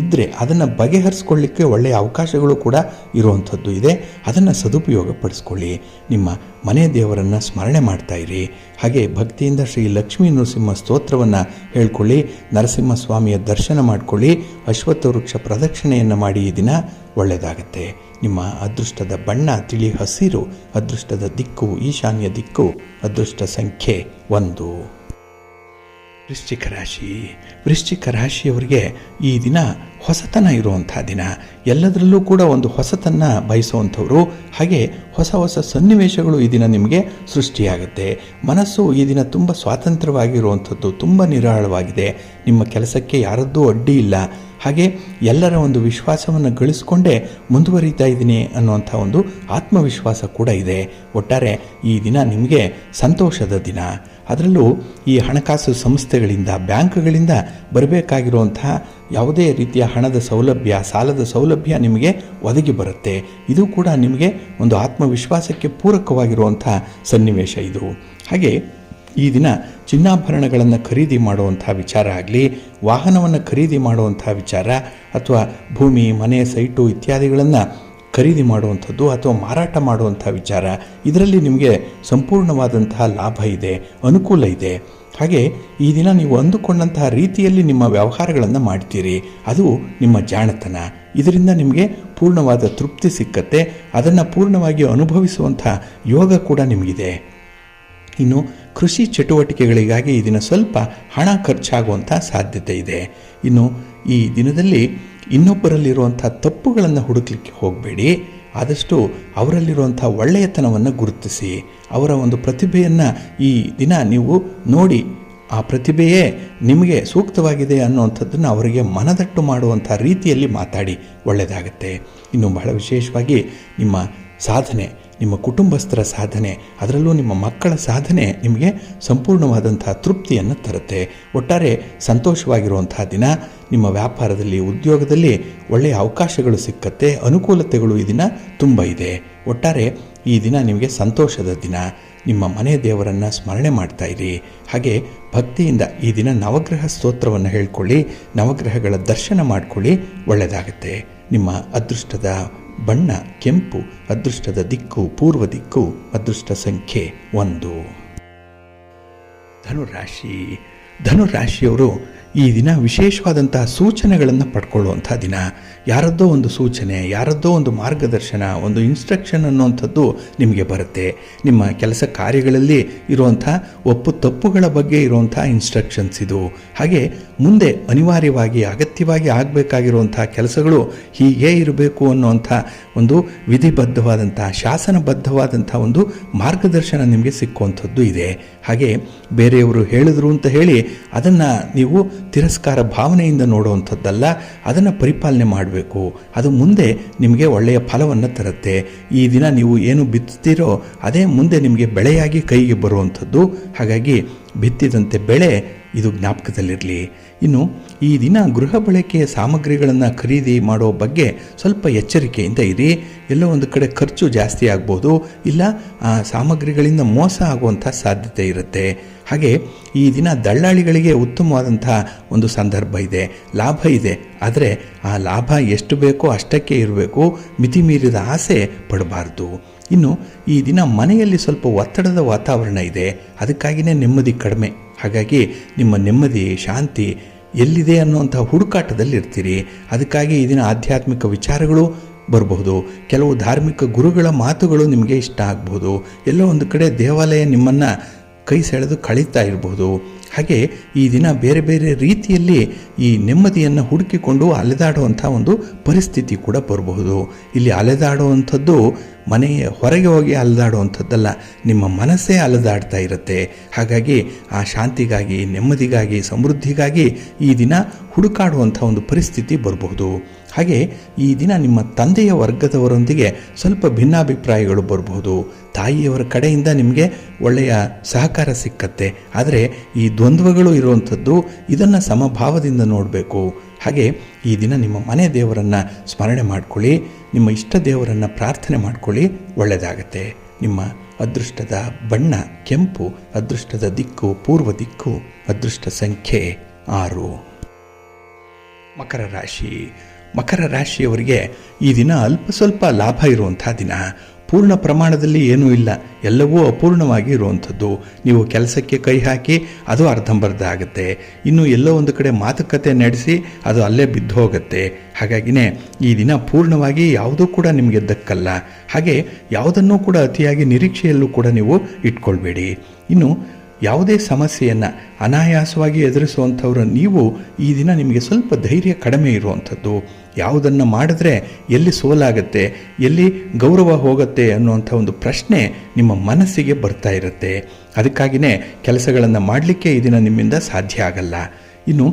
ಇದ್ದರೆ ಅದನ್ನು ಬಗೆಹರಿಸ್ಕೊಳ್ಳಿಕ್ಕೆ ಒಳ್ಳೆಯ ಅವಕಾಶಗಳು ಕೂಡ ಇರುವಂಥದ್ದು ಇದೆ. ಅದನ್ನು ಸದುಪಯೋಗ ಪಡಿಸ್ಕೊಳ್ಳಿ. ನಿಮ್ಮ ಮನೆ ದೇವರನ್ನು ಸ್ಮರಣೆ ಮಾಡ್ತಾ ಇರಿ. ಹಾಗೆ ಭಕ್ತಿಯಿಂದ ಶ್ರೀ ಲಕ್ಷ್ಮೀ ನರಸಿಂಹ ಸ್ತೋತ್ರವನ್ನು ಹೇಳ್ಕೊಳ್ಳಿ. ನರಸಿಂಹಸ್ವಾಮಿಯ ದರ್ಶನ ಮಾಡಿಕೊಳ್ಳಿ. ಅಶ್ವತ್ಥ ವೃಕ್ಷ ಪ್ರದಕ್ಷಿಣೆಯನ್ನು ಮಾಡಿ ಈ ದಿನ ಒಳ್ಳೆಯದಾಗತ್ತೆ. ನಿಮ್ಮ ಅದೃಷ್ಟದ ಬಣ್ಣ ತಿಳಿ ಹಸಿರು. ಅದೃಷ್ಟದ ದಿಕ್ಕು ಈಶಾನ್ಯ ದಿಕ್ಕು. ಅದೃಷ್ಟ ಸಂಖ್ಯೆ 1. ವೃಶ್ಚಿಕ ರಾಶಿಯವರಿಗೆ ಈ ದಿನ ಹೊಸತನ ಇರುವಂಥ ದಿನ. ಎಲ್ಲದರಲ್ಲೂ ಕೂಡ ಒಂದು ಹೊಸತನ್ನು ಬಯಸುವಂಥವ್ರು. ಹಾಗೆ ಹೊಸ ಹೊಸ ಸನ್ನಿವೇಶಗಳು ಈ ದಿನ ನಿಮಗೆ ಸೃಷ್ಟಿಯಾಗುತ್ತೆ. ಮನಸ್ಸು ಈ ದಿನ ತುಂಬ ಸ್ವಾತಂತ್ರ್ಯವಾಗಿರುವಂಥದ್ದು, ತುಂಬ ನಿರಾಳವಾಗಿದೆ. ನಿಮ್ಮ ಕೆಲಸಕ್ಕೆ ಯಾರದ್ದೂ ಅಡ್ಡಿ ಇಲ್ಲ. ಹಾಗೆ ಎಲ್ಲರ ಒಂದು ವಿಶ್ವಾಸವನ್ನು ಗಳಿಸ್ಕೊಂಡೇ ಮುಂದುವರಿತಾ ಇದ್ದೀನಿ ಅನ್ನುವಂಥ ಒಂದು ಆತ್ಮವಿಶ್ವಾಸ ಕೂಡ ಇದೆ. ಒಟ್ಟಾರೆ ಈ ದಿನ ನಿಮಗೆ ಸಂತೋಷದ ದಿನ. ಅದರಲ್ಲೂ ಈ ಹಣಕಾಸು ಸಂಸ್ಥೆಗಳಿಂದ ಬ್ಯಾಂಕ್ಗಳಿಂದ ಬರಬೇಕಾಗಿರುವಂತಹ ಯಾವುದೇ ರೀತಿಯ ಹಣದ ಸೌಲಭ್ಯ, ಸಾಲದ ಸೌಲಭ್ಯ ನಿಮಗೆ ಒದಗಿ ಬರುತ್ತೆ. ಇದು ಕೂಡ ನಿಮಗೆ ಒಂದು ಆತ್ಮವಿಶ್ವಾಸಕ್ಕೆ ಪೂರಕವಾಗಿರುವಂಥ ಸನ್ನಿವೇಶ ಇದು. ಹಾಗೆ ಈ ದಿನ ಚಿನ್ನಾಭರಣಗಳನ್ನು ಖರೀದಿ ಮಾಡುವಂಥ ವಿಚಾರ ಆಗಲಿ, ವಾಹನವನ್ನು ಖರೀದಿ ಮಾಡುವಂಥ ವಿಚಾರ, ಅಥವಾ ಭೂಮಿ ಮನೆ ಸೈಟು ಇತ್ಯಾದಿಗಳನ್ನು ಖರೀದಿ ಮಾಡುವಂಥದ್ದು ಅಥವಾ ಮಾರಾಟ ಮಾಡುವಂಥ ವಿಚಾರ, ಇದರಲ್ಲಿ ನಿಮಗೆ ಸಂಪೂರ್ಣವಾದಂತಹ ಲಾಭ ಇದೆ, ಅನುಕೂಲ ಇದೆ. ಹಾಗೆ ಈ ದಿನ ನೀವು ಅಂದುಕೊಂಡಂತಹ ರೀತಿಯಲ್ಲಿ ನಿಮ್ಮ ವ್ಯವಹಾರಗಳನ್ನು ಮಾಡ್ತೀರಿ. ಅದು ನಿಮ್ಮ ಜಾಣತನ. ಇದರಿಂದ ನಿಮಗೆ ಪೂರ್ಣವಾದ ತೃಪ್ತಿ ಸಿಕ್ಕತ್ತೆ. ಅದನ್ನು ಪೂರ್ಣವಾಗಿ ಅನುಭವಿಸುವಂಥ ಯೋಗ ಕೂಡ ನಿಮಗಿದೆ. ಇನ್ನು ಕೃಷಿ ಚಟುವಟಿಕೆಗಳಿಗಾಗಿ ಈ ದಿನ ಸ್ವಲ್ಪ ಹಣ ಖರ್ಚಾಗುವಂಥ ಸಾಧ್ಯತೆ ಇದೆ. ಇನ್ನು ಈ ದಿನದಲ್ಲಿ ಇನ್ನೊಬ್ಬರಲ್ಲಿರುವಂಥ ತಪ್ಪುಗಳನ್ನು ಹುಡುಕಲಿಕ್ಕೆ ಹೋಗಬೇಡಿ. ಆದಷ್ಟು ಅವರಲ್ಲಿರುವಂಥ ಒಳ್ಳೆಯತನವನ್ನು ಗುರುತಿಸಿ ಅವರ ಒಂದು ಪ್ರತಿಭೆಯನ್ನು ಈ ದಿನ ನೀವು ನೋಡಿ ಆ ಪ್ರತಿಭೆಯೇ ನಿಮಗೆ ಸೂಕ್ತವಾಗಿದೆ ಅನ್ನುವಂಥದ್ದನ್ನು ಅವರಿಗೆ ಮನದಟ್ಟು ಮಾಡುವಂಥ ರೀತಿಯಲ್ಲಿ ಮಾತಾಡಿ ಒಳ್ಳೆಯದಾಗತ್ತೆ. ಇನ್ನು ಬಹಳ ವಿಶೇಷವಾಗಿ ನಿಮ್ಮ ಸಾಧನೆ, ನಿಮ್ಮ ಕುಟುಂಬಸ್ಥರ ಸಾಧನೆ, ಅದರಲ್ಲೂ ನಿಮ್ಮ ಮಕ್ಕಳ ಸಾಧನೆ ನಿಮಗೆ ಸಂಪೂರ್ಣವಾದಂಥ ತೃಪ್ತಿಯನ್ನು ತರುತ್ತೆ. ಒಟ್ಟಾರೆ ಸಂತೋಷವಾಗಿರುವಂಥ ದಿನ. ನಿಮ್ಮ ವ್ಯಾಪಾರದಲ್ಲಿ ಉದ್ಯೋಗದಲ್ಲಿ ಒಳ್ಳೆಯ ಅವಕಾಶಗಳು ಸಿಕ್ಕತ್ತೆ. ಅನುಕೂಲತೆಗಳು ಈ ದಿನ ತುಂಬ ಇದೆ. ಒಟ್ಟಾರೆ ಈ ದಿನ ನಿಮಗೆ ಸಂತೋಷದ ದಿನ. ನಿಮ್ಮ ಮನೆ ದೇವರನ್ನು ಸ್ಮರಣೆ ಮಾಡ್ತಾ ಇರಿ. ಹಾಗೆ ಭಕ್ತಿಯಿಂದ ಈ ದಿನ ನವಗ್ರಹ ಸ್ತೋತ್ರವನ್ನು ಹೇಳ್ಕೊಳ್ಳಿ. ನವಗ್ರಹಗಳ ದರ್ಶನ ಮಾಡಿಕೊಳ್ಳಿ. ಒಳ್ಳೆಯದಾಗತ್ತೆ. ನಿಮ್ಮ ಅದೃಷ್ಟದ ಬಣ್ಣ ಕೆಂಪು. ಅದೃಷ್ಟದ ದಿಕ್ಕು ಪೂರ್ವ ದಿಕ್ಕು. ಅದೃಷ್ಟ ಸಂಖ್ಯೆ 1. ಧನುರಾಶಿಯವರು ಈ ದಿನ ವಿಶೇಷವಾದಂತಹ ಸೂಚನೆಗಳನ್ನು ಪಡ್ಕೊಳ್ಳುವಂಥ ದಿನ. ಯಾರದ್ದೋ ಒಂದು ಸೂಚನೆ, ಯಾರದ್ದೋ ಒಂದು ಮಾರ್ಗದರ್ಶನ, ಒಂದು ಇನ್ಸ್ಟ್ರಕ್ಷನ್ ಅನ್ನುವಂಥದ್ದು ನಿಮಗೆ ಬರುತ್ತೆ. ನಿಮ್ಮ ಕೆಲಸ ಕಾರ್ಯಗಳಲ್ಲಿ ಇರುವಂಥ ಒಪ್ಪು ತಪ್ಪುಗಳ ಬಗ್ಗೆ ಇರುವಂಥ ಇನ್ಸ್ಟ್ರಕ್ಷನ್ಸ್ ಇದು. ಹಾಗೆ ಮುಂದೆ ಅನಿವಾರ್ಯವಾಗಿ ಅಗತ್ಯವಾಗಿ ಆಗಬೇಕಾಗಿರುವಂಥ ಕೆಲಸಗಳು ಹೀಗೇ ಇರಬೇಕು ಅನ್ನುವಂಥ ಒಂದು ವಿಧಿಬದ್ಧವಾದಂಥ ಶಾಸನಬದ್ಧವಾದಂಥ ಒಂದು ಮಾರ್ಗದರ್ಶನ ನಿಮಗೆ ಸಿಕ್ಕುವಂಥದ್ದು ಇದೆ. ಹಾಗೆ ಬೇರೆಯವರು ಹೇಳಿದ್ರು ಅಂತ ಹೇಳಿ ಅದನ್ನು ನೀವು ತಿರಸ್ಕಾರ ಭಾವನೆಯಿಂದ ನೋಡುವಂಥದ್ದಲ್ಲ. ಅದನ್ನು ಪರಿಪಾಲನೆ ಮಾಡಬೇಕು. ಅದು ಮುಂದೆ ನಿಮಗೆ ಒಳ್ಳೆಯ ಫಲವನ್ನು ತರುತ್ತೆ. ಈ ದಿನ ನೀವು ಏನು ಬಿತ್ತುತ್ತೀರೋ ಅದೇ ಮುಂದೆ ನಿಮಗೆ ಬೆಳೆಯಾಗಿ ಕೈಗೆ ಬರುವಂಥದ್ದು. ಹಾಗಾಗಿ ಬಿತ್ತಿದಂತೆ ಬೆಳೆ ಇದು ಜ್ಞಾಪಕದಲ್ಲಿರಲಿ. ಇನ್ನು ಈ ದಿನ ಗೃಹ ಬಳಕೆಯ ಸಾಮಗ್ರಿಗಳನ್ನು ಖರೀದಿ ಮಾಡೋ ಬಗ್ಗೆ ಸ್ವಲ್ಪ ಎಚ್ಚರಿಕೆಯಿಂದ ಇರಿ. ಎಲ್ಲೋ ಒಂದು ಕಡೆ ಖರ್ಚು ಜಾಸ್ತಿ ಆಗ್ಬೋದು, ಇಲ್ಲ ಆ ಸಾಮಗ್ರಿಗಳಿಂದ ಮೋಸ ಆಗುವಂಥ ಸಾಧ್ಯತೆ ಇರುತ್ತೆ. ಹಾಗೆ ಈ ದಿನ ದಳ್ಳಾಳಿಗಳಿಗೆ ಉತ್ತಮವಾದಂಥ ಒಂದು ಸಂದರ್ಭ ಇದೆ, ಲಾಭ ಇದೆ. ಆದರೆ ಆ ಲಾಭ ಎಷ್ಟು ಬೇಕೋ ಅಷ್ಟಕ್ಕೆ ಇರಬೇಕು, ಮಿತಿ ಮೀರಿದ ಆಸೆ ಪಡಬಾರ್ದು. ಇನ್ನು ಈ ದಿನ ಮನೆಯಲ್ಲಿ ಸ್ವಲ್ಪ ಒತ್ತಡದ ವಾತಾವರಣ ಇದೆ, ಅದಕ್ಕಾಗಿಯೇ ನೆಮ್ಮದಿ ಕಡಿಮೆ. ಹಾಗಾಗಿ ನಿಮ್ಮ ನೆಮ್ಮದಿ ಶಾಂತಿ ಎಲ್ಲಿದೆ ಅನ್ನುವಂಥ ಹುಡುಕಾಟದಲ್ಲಿ ಇರ್ತೀರಿ. ಅದಕ್ಕಾಗಿ ಈ ದಿನ ಆಧ್ಯಾತ್ಮಿಕ ವಿಚಾರಗಳು ಬರಬಹುದು, ಕೆಲವು ಧಾರ್ಮಿಕ ಗುರುಗಳ ಮಾತುಗಳು ನಿಮಗೆ ಇಷ್ಟ ಆಗ್ಬೋದು, ಎಲ್ಲೋ ಒಂದು ಕಡೆ ದೇವಾಲಯ ನಿಮ್ಮನ್ನು ಕೈ ಸೆಳೆದು ಕಳೀತಾ ಇರಬಹುದು. ಹಾಗೆ ಈ ದಿನ ಬೇರೆ ಬೇರೆ ರೀತಿಯಲ್ಲಿ ಈ ನೆಮ್ಮದಿಯನ್ನು ಹುಡುಕಿಕೊಂಡು ಅಲೆದಾಡುವಂಥ ಒಂದು ಪರಿಸ್ಥಿತಿ ಕೂಡ ಬರಬಹುದು. ಇಲ್ಲಿ ಅಲೆದಾಡುವಂಥದ್ದು ಮನೆಯ ಹೊರಗೆ ಹೋಗಿ ಅಲೆದಾಡುವಂಥದ್ದಲ್ಲ, ನಿಮ್ಮ ಮನಸ್ಸೇ ಅಲೆದಾಡ್ತಾ ಇರುತ್ತೆ. ಹಾಗಾಗಿ ಆ ಶಾಂತಿಗಾಗಿ, ನೆಮ್ಮದಿಗಾಗಿ, ಸಮೃದ್ಧಿಗಾಗಿ ಈ ದಿನ ಹುಡುಕಾಡುವಂಥ ಒಂದು ಪರಿಸ್ಥಿತಿ ಬರಬಹುದು. ಹಾಗೆ ಈ ದಿನ ನಿಮ್ಮ ತಂದೆಯ ವರ್ಗದವರೊಂದಿಗೆ ಸ್ವಲ್ಪ ಭಿನ್ನಾಭಿಪ್ರಾಯಗಳು ಬರಬಹುದು. ತಾಯಿಯವರ ಕಡೆಯಿಂದ ನಿಮಗೆ ಒಳ್ಳೆಯ ಸಹಕಾರ ಸಿಕ್ಕತ್ತೆ. ಆದರೆ ಈ ದ್ವಂದ್ವಗಳು ಇರುವಂಥದ್ದು, ಇದನ್ನು ಸಮಭಾವದಿಂದ ನೋಡಬೇಕು. ಹಾಗೆ ಈ ದಿನ ನಿಮ್ಮ ಮನೆ ದೇವರನ್ನು ಸ್ಮರಣೆ ಮಾಡಿಕೊಳ್ಳಿ, ನಿಮ್ಮ ಇಷ್ಟ ದೇವರನ್ನು ಪ್ರಾರ್ಥನೆ ಮಾಡಿಕೊಳ್ಳಿ, ಒಳ್ಳೆಯದಾಗತ್ತೆ. ನಿಮ್ಮ ಅದೃಷ್ಟದ ಬಣ್ಣ ಕೆಂಪು, ಅದೃಷ್ಟದ ದಿಕ್ಕು ಪೂರ್ವ ದಿಕ್ಕು, ಅದೃಷ್ಟ ಸಂಖ್ಯೆ 6. ಮಕರ ರಾಶಿ. ಮಕರ ರಾಶಿಯವರಿಗೆ ಈ ದಿನ ಅಲ್ಪ ಸ್ವಲ್ಪ ಲಾಭ ಇರುವಂಥ ದಿನ. ಪೂರ್ಣ ಪ್ರಮಾಣದಲ್ಲಿ ಏನೂ ಇಲ್ಲ, ಎಲ್ಲವೂ ಅಪೂರ್ಣವಾಗಿ ಇರುವಂಥದ್ದು. ನೀವು ಕೆಲಸಕ್ಕೆ ಕೈ ಹಾಕಿ ಅದು ಅರ್ಧಂಬರ್ಧ ಆಗುತ್ತೆ, ಇನ್ನು ಎಲ್ಲೋ ಒಂದು ಕಡೆ ಮಾತುಕತೆ ನಡೆಸಿ ಅದು ಅಲ್ಲೇ ಬಿದ್ದು ಹೋಗುತ್ತೆ. ಹಾಗಾಗಿನೇ ಈ ದಿನ ಪೂರ್ಣವಾಗಿ ಯಾವುದೂ ಕೂಡ ನಿಮಗೆ ದಕ್ಕಲ್ಲ. ಹಾಗೆ ಯಾವುದನ್ನೂ ಕೂಡ ಅತಿಯಾಗಿ ನಿರೀಕ್ಷೆಯಲ್ಲೂ ಕೂಡ ನೀವು ಇಟ್ಕೊಳ್ಬೇಡಿ. ಇನ್ನು ಯಾವುದೇ ಸಮಸ್ಯೆಯನ್ನು ಅನಾಯಾಸವಾಗಿ ಎದುರಿಸುವಂಥವ್ರು ನೀವು ಈ ದಿನ ನಿಮಗೆ ಸ್ವಲ್ಪ ಧೈರ್ಯ ಕಡಿಮೆ ಇರುವಂಥದ್ದು. ಯಾವುದನ್ನು ಮಾಡಿದ್ರೆ ಎಲ್ಲಿ ಸೋಲಾಗುತ್ತೆ, ಎಲ್ಲಿ ಗೌರವ ಹೋಗುತ್ತೆ ಅನ್ನುವಂಥ ಒಂದು ಪ್ರಶ್ನೆ ನಿಮ್ಮ ಮನಸ್ಸಿಗೆ ಬರ್ತಾ ಇರುತ್ತೆ. ಅದಕ್ಕಾಗಿಯೇ ಕೆಲಸಗಳನ್ನು ಮಾಡಲಿಕ್ಕೆ ಈ ದಿನ ನಿಮ್ಮಿಂದ ಸಾಧ್ಯ ಆಗಲ್ಲ. ಇನ್ನು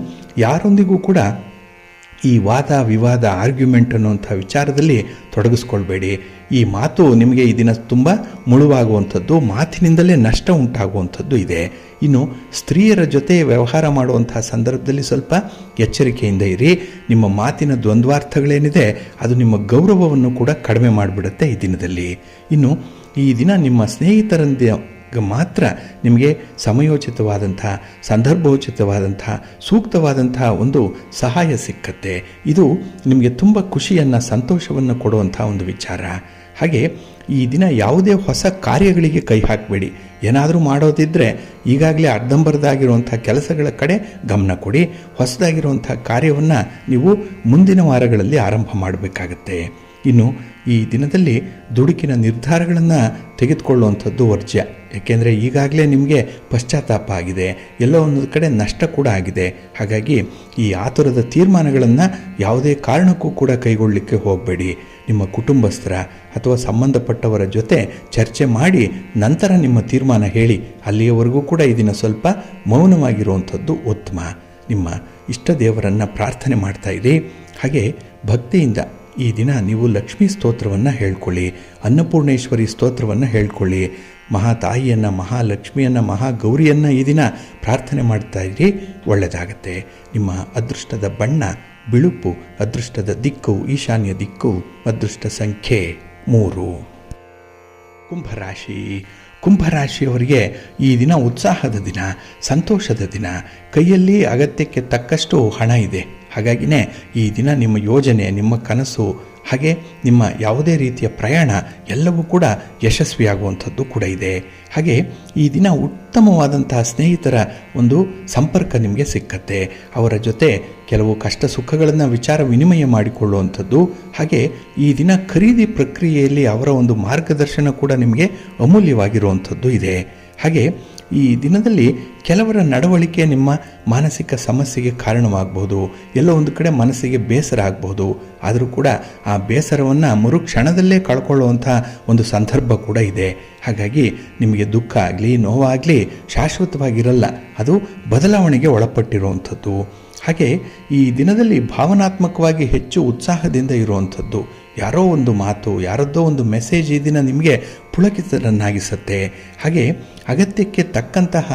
ಯಾರೊಂದಿಗೂ ಕೂಡ ಈ ವಾದ ವಿವಾದ ಆರ್ಗ್ಯುಮೆಂಟ್ ಅನ್ನುವಂಥ ವಿಚಾರದಲ್ಲಿ ತೊಡಗಿಸ್ಕೊಳ್ಬೇಡಿ. ಈ ಮಾತು ನಿಮಗೆ ಈ ದಿನ ತುಂಬ ಮುಳುವಾಗುವಂಥದ್ದು, ಮಾತಿನಿಂದಲೇ ನಷ್ಟ ಉಂಟಾಗುವಂಥದ್ದು ಇದೆ. ಇನ್ನು ಸ್ತ್ರೀಯರ ಜೊತೆ ವ್ಯವಹಾರ ಮಾಡುವಂಥ ಸಂದರ್ಭದಲ್ಲಿ ಸ್ವಲ್ಪ ಎಚ್ಚರಿಕೆಯಿಂದ ಇರಿ. ನಿಮ್ಮ ಮಾತಿನ ದ್ವಂದ್ವಾರ್ಥಗಳೇನಿದೆ ಅದು ನಿಮ್ಮ ಗೌರವವನ್ನು ಕೂಡ ಕಡಿಮೆ ಮಾಡಿಬಿಡುತ್ತೆ ಈ ದಿನದಲ್ಲಿ. ಇನ್ನು ಈ ದಿನ ನಿಮ್ಮ ಸ್ನೇಹಿತರಿಂದ ಮಾತ್ರ ನಿಮಗೆ ಸಮಯೋಚಿತವಾದಂಥ, ಸಂದರ್ಭೋಚಿತವಾದಂಥ, ಸೂಕ್ತವಾದಂಥ ಒಂದು ಸಹಾಯ ಸಿಕ್ಕತ್ತೆ. ಇದು ನಿಮಗೆ ತುಂಬ ಖುಷಿಯನ್ನು, ಸಂತೋಷವನ್ನು ಕೊಡುವಂಥ ಒಂದು ವಿಚಾರ. ಹಾಗೆ ಈ ದಿನ ಯಾವುದೇ ಹೊಸ ಕಾರ್ಯಗಳಿಗೆ ಕೈ ಹಾಕಬೇಡಿ. ಏನಾದರೂ ಮಾಡೋದಿದ್ದರೆ ಈಗಾಗಲೇ ಅರ್ಧಂಬರ್ಧಾಗಿರುವಂಥ ಕೆಲಸಗಳ ಕಡೆ ಗಮನ ಕೊಡಿ. ಹೊಸದಾಗಿರುವಂಥ ಕಾರ್ಯವನ್ನು ನೀವು ಮುಂದಿನ ವಾರಗಳಲ್ಲಿ ಆರಂಭ ಮಾಡಬೇಕಾಗತ್ತೆ. ಇನ್ನು ಈ ದಿನದಲ್ಲಿ ದುಡುಕಿನ ನಿರ್ಧಾರಗಳನ್ನು ತೆಗೆದುಕೊಳ್ಳುವಂಥದ್ದು ವರ್ಜ್ಯ. ಏಕೆಂದರೆ ಈಗಾಗಲೇ ನಿಮಗೆ ಪಶ್ಚಾತ್ತಾಪ ಆಗಿದೆ, ಎಲ್ಲೋ ಒಂದು ಕಡೆ ನಷ್ಟ ಕೂಡ ಆಗಿದೆ. ಹಾಗಾಗಿ ಈ ಆತುರದ ತೀರ್ಮಾನಗಳನ್ನು ಯಾವುದೇ ಕಾರಣಕ್ಕೂ ಕೂಡ ಕೈಗೊಳ್ಳಲಿಕ್ಕೆ ಹೋಗಬೇಡಿ. ನಿಮ್ಮ ಕುಟುಂಬಸ್ಥರ ಅಥವಾ ಸಂಬಂಧಪಟ್ಟವರ ಜೊತೆ ಚರ್ಚೆ ಮಾಡಿ ನಂತರ ನಿಮ್ಮ ತೀರ್ಮಾನ ಹೇಳಿ. ಅಲ್ಲಿಯವರೆಗೂ ಕೂಡ ಈ ದಿನ ಸ್ವಲ್ಪ ಮೌನವಾಗಿರುವಂಥದ್ದು ಉತ್ತಮ. ನಿಮ್ಮ ಇಷ್ಟ ದೇವರನ್ನು ಪ್ರಾರ್ಥನೆ ಮಾಡ್ತಾ ಇರಿ. ಹಾಗೆ ಭಕ್ತಿಯಿಂದ ಈ ದಿನ ನೀವು ಲಕ್ಷ್ಮೀ ಸ್ತೋತ್ರವನ್ನು ಹೇಳ್ಕೊಳ್ಳಿ, ಅನ್ನಪೂರ್ಣೇಶ್ವರಿ ಸ್ತೋತ್ರವನ್ನು ಹೇಳ್ಕೊಳ್ಳಿ. ಮಹಾತಾಯಿಯನ್ನು, ಮಹಾಲಕ್ಷ್ಮಿಯನ್ನು, ಮಹಾಗೌರಿಯನ್ನು ಈ ದಿನ ಪ್ರಾರ್ಥನೆ ಮಾಡ್ತಾ ಇರಿ, ಒಳ್ಳೆಯದಾಗತ್ತೆ. ನಿಮ್ಮ ಅದೃಷ್ಟದ ಬಣ್ಣ ಬಿಳುಪು, ಅದೃಷ್ಟದ ದಿಕ್ಕು ಈಶಾನ್ಯ ದಿಕ್ಕು, ಅದೃಷ್ಟ ಸಂಖ್ಯೆ 3. ಕುಂಭರಾಶಿ. ಕುಂಭರಾಶಿಯವರಿಗೆ ಈ ದಿನ ಉತ್ಸಾಹದ ದಿನ, ಸಂತೋಷದ ದಿನ. ಕೈಯಲ್ಲಿ ಅಗತ್ಯಕ್ಕೆ ತಕ್ಕಷ್ಟು ಹಣ ಇದೆ. ಹಾಗಾಗಿನೇ ಈ ದಿನ ನಿಮ್ಮ ಯೋಜನೆ, ನಿಮ್ಮ ಕನಸು, ಹಾಗೆ ನಿಮ್ಮ ಯಾವುದೇ ರೀತಿಯ ಪ್ರಯಾಣ ಎಲ್ಲವೂ ಕೂಡ ಯಶಸ್ವಿಯಾಗುವಂಥದ್ದು ಕೂಡ ಇದೆ. ಹಾಗೆ ಈ ದಿನ ಉತ್ತಮವಾದಂತಹ ಸ್ನೇಹಿತರ ಒಂದು ಸಂಪರ್ಕ ನಿಮಗೆ ಸಿಕ್ಕತ್ತೆ. ಅವರ ಜೊತೆ ಕೆಲವು ಕಷ್ಟ ಸುಖಗಳನ್ನು ವಿಚಾರ ವಿನಿಮಯ ಮಾಡಿಕೊಳ್ಳುವಂಥದ್ದು. ಹಾಗೆ ಈ ದಿನ ಖರೀದಿ ಪ್ರಕ್ರಿಯೆಯಲ್ಲಿ ಅವರ ಒಂದು ಮಾರ್ಗದರ್ಶನ ಕೂಡ ನಿಮಗೆ ಅಮೂಲ್ಯವಾಗಿರುವಂಥದ್ದು ಇದೆ. ಹಾಗೆ ಈ ದಿನದಲ್ಲಿ ಕೆಲವರ ನಡವಳಿಕೆ ನಿಮ್ಮ ಮಾನಸಿಕ ಸಮಸ್ಯೆಗೆ ಕಾರಣವಾಗಬಹುದು. ಎಲ್ಲೋ ಒಂದು ಕಡೆ ಮನಸ್ಸಿಗೆ ಬೇಸರ ಆಗಬಹುದು. ಆದರೂ ಕೂಡ ಆ ಬೇಸರವನ್ನು ಮರುಕ್ಷಣದಲ್ಲೇ ಕಳ್ಕೊಳ್ಳುವಂಥ ಒಂದು ಸಂದರ್ಭ ಕೂಡ ಇದೆ. ಹಾಗಾಗಿ ನಿಮಗೆ ದುಃಖ ಆಗಲಿ, ನೋವಾಗಲಿ ಶಾಶ್ವತವಾಗಿರಲ್ಲ, ಅದು ಬದಲಾವಣೆಗೆ ಒಳಪಟ್ಟಿರುವಂಥದ್ದು. ಹಾಗೆ ಈ ದಿನದಲ್ಲಿ ಭಾವನಾತ್ಮಕವಾಗಿ ಹೆಚ್ಚು ಉತ್ಸಾಹದಿಂದ ಇರುವಂಥದ್ದು. ಯಾರೋ ಒಂದು ಮಾತು, ಯಾರದ್ದೋ ಒಂದು ಮೆಸೇಜ್ ಈ ದಿನ ನಿಮಗೆ ಪುಳಕಿತರನ್ನಾಗಿಸುತ್ತೆ. ಹಾಗೆ ಅಗತ್ಯಕ್ಕೆ ತಕ್ಕಂತಹ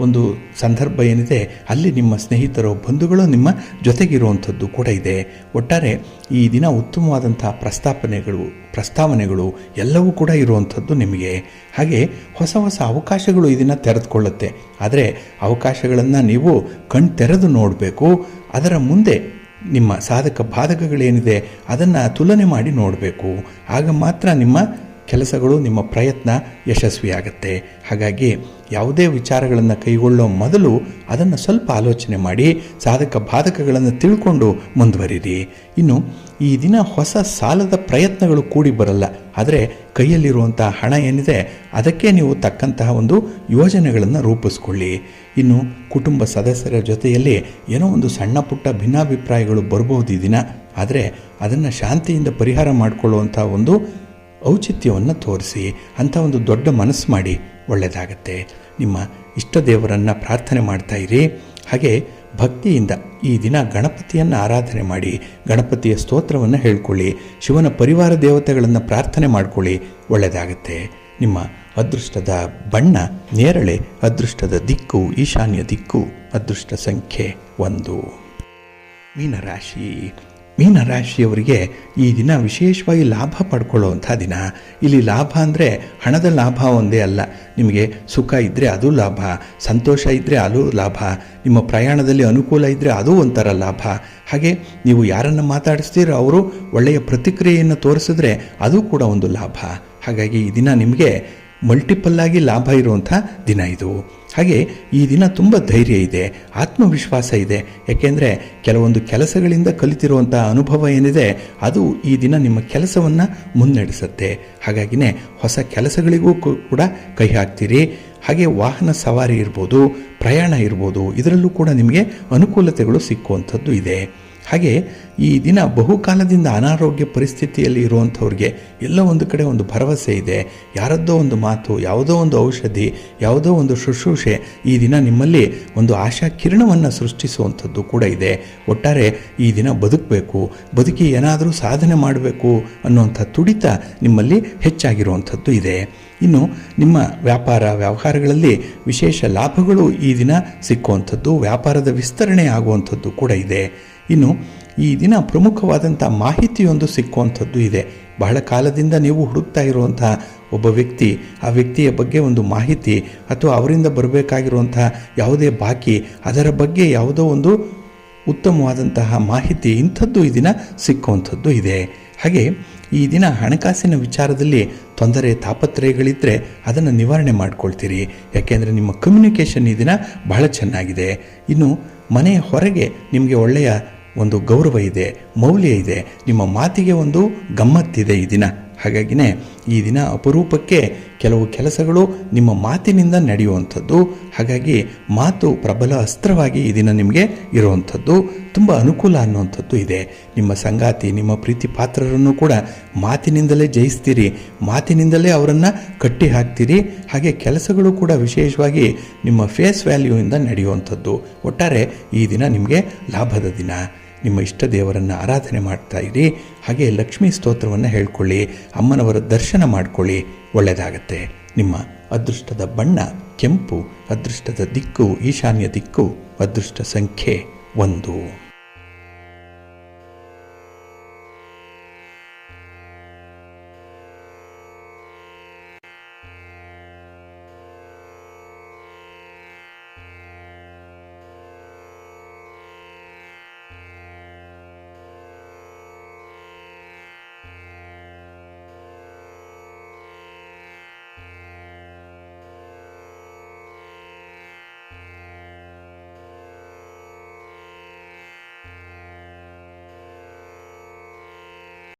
ಒಂದು ಸಂದರ್ಭ ಏನಿದೆ ಅಲ್ಲಿ ನಿಮ್ಮ ಸ್ನೇಹಿತರು ಬಂಧುಗಳು ನಿಮ್ಮ ಜೊತೆಗಿರುವಂಥದ್ದು ಕೂಡ ಇದೆ. ಒಟ್ಟಾರೆ ಈ ದಿನ ಉತ್ತಮವಾದಂಥ ಪ್ರಸ್ತಾವನೆಗಳು ಎಲ್ಲವೂ ಕೂಡ ಇರುವಂಥದ್ದು ನಿಮಗೆ. ಹಾಗೆ ಹೊಸ ಹೊಸ ಅವಕಾಶಗಳು ಈ ದಿನ ತೆರೆದುಕೊಳ್ಳುತ್ತೆ. ಆದರೆ ಅವಕಾಶಗಳನ್ನು ನೀವು ಕಣ್ ತೆರೆದು ನೋಡಬೇಕು. ಅದರ ಮುಂದೆ ನಿಮ್ಮ ಸಾಧಕ ಬಾಧಕಗಳೇನಿದೆ ಅದನ್ನು ತುಲನೆ ಮಾಡಿ ನೋಡಬೇಕು. ಆಗ ಮಾತ್ರ ನಿಮ್ಮ ಕೆಲಸಗಳು, ನಿಮ್ಮ ಪ್ರಯತ್ನ ಯಶಸ್ವಿಯಾಗುತ್ತೆ. ಹಾಗಾಗಿ ಯಾವುದೇ ವಿಚಾರಗಳನ್ನು ಕೈಗೊಳ್ಳೋ ಮೊದಲು ಅದನ್ನು ಸ್ವಲ್ಪ ಆಲೋಚನೆ ಮಾಡಿ ಸಾಧಕ ಬಾಧಕಗಳನ್ನು ತಿಳ್ಕೊಂಡು ಮುಂದುವರಿರಿ. ಇನ್ನು ಈ ದಿನ ಹೊಸ ಸಾಲದ ಪ್ರಯತ್ನಗಳು ಕೂಡಿ ಬರಲ್ಲ. ಆದರೆ ಕೈಯಲ್ಲಿರುವಂಥ ಹಣ ಏನಿದೆ ಅದಕ್ಕೆ ನೀವು ತಕ್ಕಂತಹ ಒಂದು ಯೋಜನೆಗಳನ್ನು ರೂಪಿಸ್ಕೊಳ್ಳಿ. ಇನ್ನು ಕುಟುಂಬ ಸದಸ್ಯರ ಜೊತೆಯಲ್ಲಿ ಏನೋ ಒಂದು ಸಣ್ಣ ಪುಟ್ಟ ಭಿನ್ನಾಭಿಪ್ರಾಯಗಳು ಬರ್ಬೋದು ಈ ದಿನ. ಆದರೆ ಅದನ್ನು ಶಾಂತಿಯಿಂದ ಪರಿಹಾರ ಮಾಡಿಕೊಳ್ಳುವಂಥ ಒಂದು ಔಚಿತ್ಯವನ್ನು ತೋರಿಸಿ ಅಂಥ ಒಂದು ದೊಡ್ಡ ಮನಸ್ಸು ಮಾಡಿ, ಒಳ್ಳೆಯದಾಗತ್ತೆ. ನಿಮ್ಮ ಇಷ್ಟ ದೇವರನ್ನು ಪ್ರಾರ್ಥನೆ ಮಾಡ್ತಾ ಇರಿ. ಹಾಗೆ ಭಕ್ತಿಯಿಂದ ಈ ದಿನ ಗಣಪತಿಯನ್ನು ಆರಾಧನೆ ಮಾಡಿ, ಗಣಪತಿಯ ಸ್ತೋತ್ರವನ್ನು ಹೇಳ್ಕೊಳ್ಳಿ, ಶಿವನ ಪರಿವಾರ ದೇವತೆಗಳನ್ನು ಪ್ರಾರ್ಥನೆ ಮಾಡ್ಕೊಳ್ಳಿ, ಒಳ್ಳೆಯದಾಗತ್ತೆ. ನಿಮ್ಮ ಅದೃಷ್ಟದ ಬಣ್ಣ ನೇರಳೆ, ಅದೃಷ್ಟದ ದಿಕ್ಕು ಈಶಾನ್ಯ ದಿಕ್ಕು, ಅದೃಷ್ಟ ಸಂಖ್ಯೆ 1. ಮೀನರಾಶಿ. ಮೀನರಾಶಿಯವರಿಗೆ ಈ ದಿನ ವಿಶೇಷವಾಗಿ ಲಾಭ ಪಡ್ಕೊಳ್ಳುವಂಥ ದಿನ. ಇಲ್ಲಿ ಲಾಭ ಅಂದರೆ ಹಣದ ಲಾಭ ಒಂದೇ ಅಲ್ಲ. ನಿಮಗೆ ಸುಖ ಇದ್ದರೆ ಅದು ಲಾಭ, ಸಂತೋಷ ಇದ್ದರೆ ಅದು ಲಾಭ, ನಿಮ್ಮ ಪ್ರಯಾಣದಲ್ಲಿ ಅನುಕೂಲ ಇದ್ದರೆ ಅದು ಒಂಥರ ಲಾಭ. ಹಾಗೆ ನೀವು ಯಾರನ್ನು ಮಾತಾಡಿಸ್ತೀರೋ ಅವರು ಒಳ್ಳೆಯ ಪ್ರತಿಕ್ರಿಯೆಯನ್ನು ತೋರಿಸಿದ್ರೆ ಅದು ಕೂಡ ಒಂದು ಲಾಭ. ಹಾಗಾಗಿ ಈ ದಿನ ನಿಮಗೆ ಮಲ್ಟಿಪಲ್ಲಾಗಿ ಲಾಭ ಇರುವಂಥ ದಿನ ಇದು. ಹಾಗೆ ಈ ದಿನ ತುಂಬ ಧೈರ್ಯ ಇದೆ, ಆತ್ಮವಿಶ್ವಾಸ ಇದೆ. ಯಾಕೆಂದರೆ ಕೆಲವೊಂದು ಕೆಲಸಗಳಿಂದ ಕಲಿತಿರುವಂಥ ಅನುಭವ ಏನಿದೆ ಅದು ಈ ದಿನ ನಿಮ್ಮ ಕೆಲಸವನ್ನು ಮುನ್ನಡೆಸುತ್ತೆ. ಹಾಗಾಗಿನೇ ಹೊಸ ಕೆಲಸಗಳಿಗೂ ಕೂಡ ಕೈ ಹಾಕ್ತೀರಿ. ಹಾಗೆ ವಾಹನ ಸವಾರಿ ಇರ್ಬೋದು, ಪ್ರಯಾಣ ಇರ್ಬೋದು, ಇದರಲ್ಲೂ ಕೂಡ ನಿಮಗೆ ಅನುಕೂಲತೆಗಳು ಸಿಕ್ಕುವಂಥದ್ದು ಇದೆ. ಹಾಗೆ ಈ ದಿನ ಬಹುಕಾಲದಿಂದ ಅನಾರೋಗ್ಯ ಪರಿಸ್ಥಿತಿಯಲ್ಲಿ ಇರುವಂಥವ್ರಿಗೆ ಎಲ್ಲ ಒಂದು ಕಡೆ ಒಂದು ಭರವಸೆ ಇದೆ. ಯಾರದ್ದೋ ಒಂದು ಮಾತು, ಯಾವುದೋ ಒಂದು ಔಷಧಿ, ಯಾವುದೋ ಒಂದು ಶುಶ್ರೂಷೆ ಈ ದಿನ ನಿಮ್ಮಲ್ಲಿ ಒಂದು ಆಶಾ ಕಿರಣವನ್ನು ಸೃಷ್ಟಿಸುವಂಥದ್ದು ಕೂಡ ಇದೆ. ಒಟ್ಟಾರೆ ಈ ದಿನ ಬದುಕಬೇಕು, ಬದುಕಿ ಏನಾದರೂ ಸಾಧನೆ ಮಾಡಬೇಕು ಅನ್ನುವಂಥ ತುಡಿತ ನಿಮ್ಮಲ್ಲಿ ಹೆಚ್ಚಾಗಿರುವಂಥದ್ದು ಇದೆ. ಇನ್ನು ನಿಮ್ಮ ವ್ಯವಹಾರಗಳಲ್ಲಿ ವಿಶೇಷ ಲಾಭಗಳು ಈ ದಿನ ಸಿಕ್ಕುವಂಥದ್ದು, ವ್ಯಾಪಾರದ ವಿಸ್ತರಣೆ ಆಗುವಂಥದ್ದು ಕೂಡ ಇದೆ. ಇನ್ನು ಈ ದಿನ ಪ್ರಮುಖವಾದಂಥ ಮಾಹಿತಿಯೊಂದು ಸಿಕ್ಕುವಂಥದ್ದು ಇದೆ. ಬಹಳ ಕಾಲದಿಂದ ನೀವು ಹುಡುಕ್ತಾ ಇರುವಂಥ ಒಬ್ಬ ವ್ಯಕ್ತಿ, ಆ ವ್ಯಕ್ತಿಯ ಬಗ್ಗೆ ಒಂದು ಮಾಹಿತಿ ಅಥವಾ ಅವರಿಂದ ಬರಬೇಕಾಗಿರುವಂಥ ಯಾವುದೇ ಬಾಕಿ, ಅದರ ಬಗ್ಗೆ ಯಾವುದೋ ಒಂದು ಉತ್ತಮವಾದಂತಹ ಮಾಹಿತಿ, ಇಂಥದ್ದು ಈ ದಿನ ಸಿಕ್ಕುವಂಥದ್ದು ಇದೆ. ಹಾಗೆ ಈ ದಿನ ಹಣಕಾಸಿನ ವಿಚಾರದಲ್ಲಿ ತೊಂದರೆ ತಾಪತ್ರಯಗಳಿದ್ದರೆ ಅದನ್ನು ನಿವಾರಣೆ ಮಾಡ್ಕೊಳ್ತೀರಿ. ಯಾಕೆಂದರೆ ನಿಮ್ಮ ಕಮ್ಯುನಿಕೇಷನ್ ಈ ದಿನ ಬಹಳ ಚೆನ್ನಾಗಿದೆ. ಇನ್ನು ಮನೆಯ ಹೊರಗೆ ನಿಮಗೆ ಒಳ್ಳೆಯ ಒಂದು ಗೌರವ ಇದೆ, ಮೌಲ್ಯ ಇದೆ, ನಿಮ್ಮ ಮಾತಿಗೆ ಒಂದು ಗಮ್ಮತ್ತಿದೆ ಈ ದಿನ. ಹಾಗಾಗಿನೇ ಈ ದಿನ ಅಪರೂಪಕ್ಕೆ ಕೆಲವು ಕೆಲಸಗಳು ನಿಮ್ಮ ಮಾತಿನಿಂದ ನಡೆಯುವಂಥದ್ದು. ಹಾಗಾಗಿ ಮಾತು ಪ್ರಬಲ ಅಸ್ತ್ರವಾಗಿ ಈ ದಿನ ನಿಮಗೆ ಇರುವಂಥದ್ದು, ತುಂಬ ಅನುಕೂಲ ಅನ್ನುವಂಥದ್ದು ಇದೆ. ನಿಮ್ಮ ಸಂಗಾತಿ, ನಿಮ್ಮ ಪ್ರೀತಿ ಪಾತ್ರರನ್ನು ಕೂಡ ಮಾತಿನಿಂದಲೇ ಜಯಿಸ್ತೀರಿ, ಮಾತಿನಿಂದಲೇ ಅವರನ್ನು ಕಟ್ಟಿ ಹಾಕ್ತೀರಿ. ಹಾಗೆ ಕೆಲಸಗಳು ಕೂಡ ವಿಶೇಷವಾಗಿ ನಿಮ್ಮ ಫೇಸ್ ವ್ಯಾಲ್ಯೂಯಿಂದ ನಡೆಯುವಂಥದ್ದು. ಒಟ್ಟಾರೆ ಈ ದಿನ ನಿಮಗೆ ಲಾಭದ ದಿನ. ನಿಮ್ಮ ಇಷ್ಟ ದೇವರನ್ನು ಆರಾಧನೆ ಮಾಡ್ತಾ ಇರಿ. ಹಾಗೆ ಲಕ್ಷ್ಮೀ ಸ್ತೋತ್ರವನ್ನು ಹೇಳ್ಕೊಳ್ಳಿ, ಅಮ್ಮನವರ ದರ್ಶನ ಮಾಡ್ಕೊಳ್ಳಿ, ಒಳ್ಳೆಯದಾಗತ್ತೆ. ನಿಮ್ಮ ಅದೃಷ್ಟದ ಬಣ್ಣ ಕೆಂಪು, ಅದೃಷ್ಟದ ದಿಕ್ಕು ಈಶಾನ್ಯ ದಿಕ್ಕು, ಅದೃಷ್ಟ ಸಂಖ್ಯೆ 1.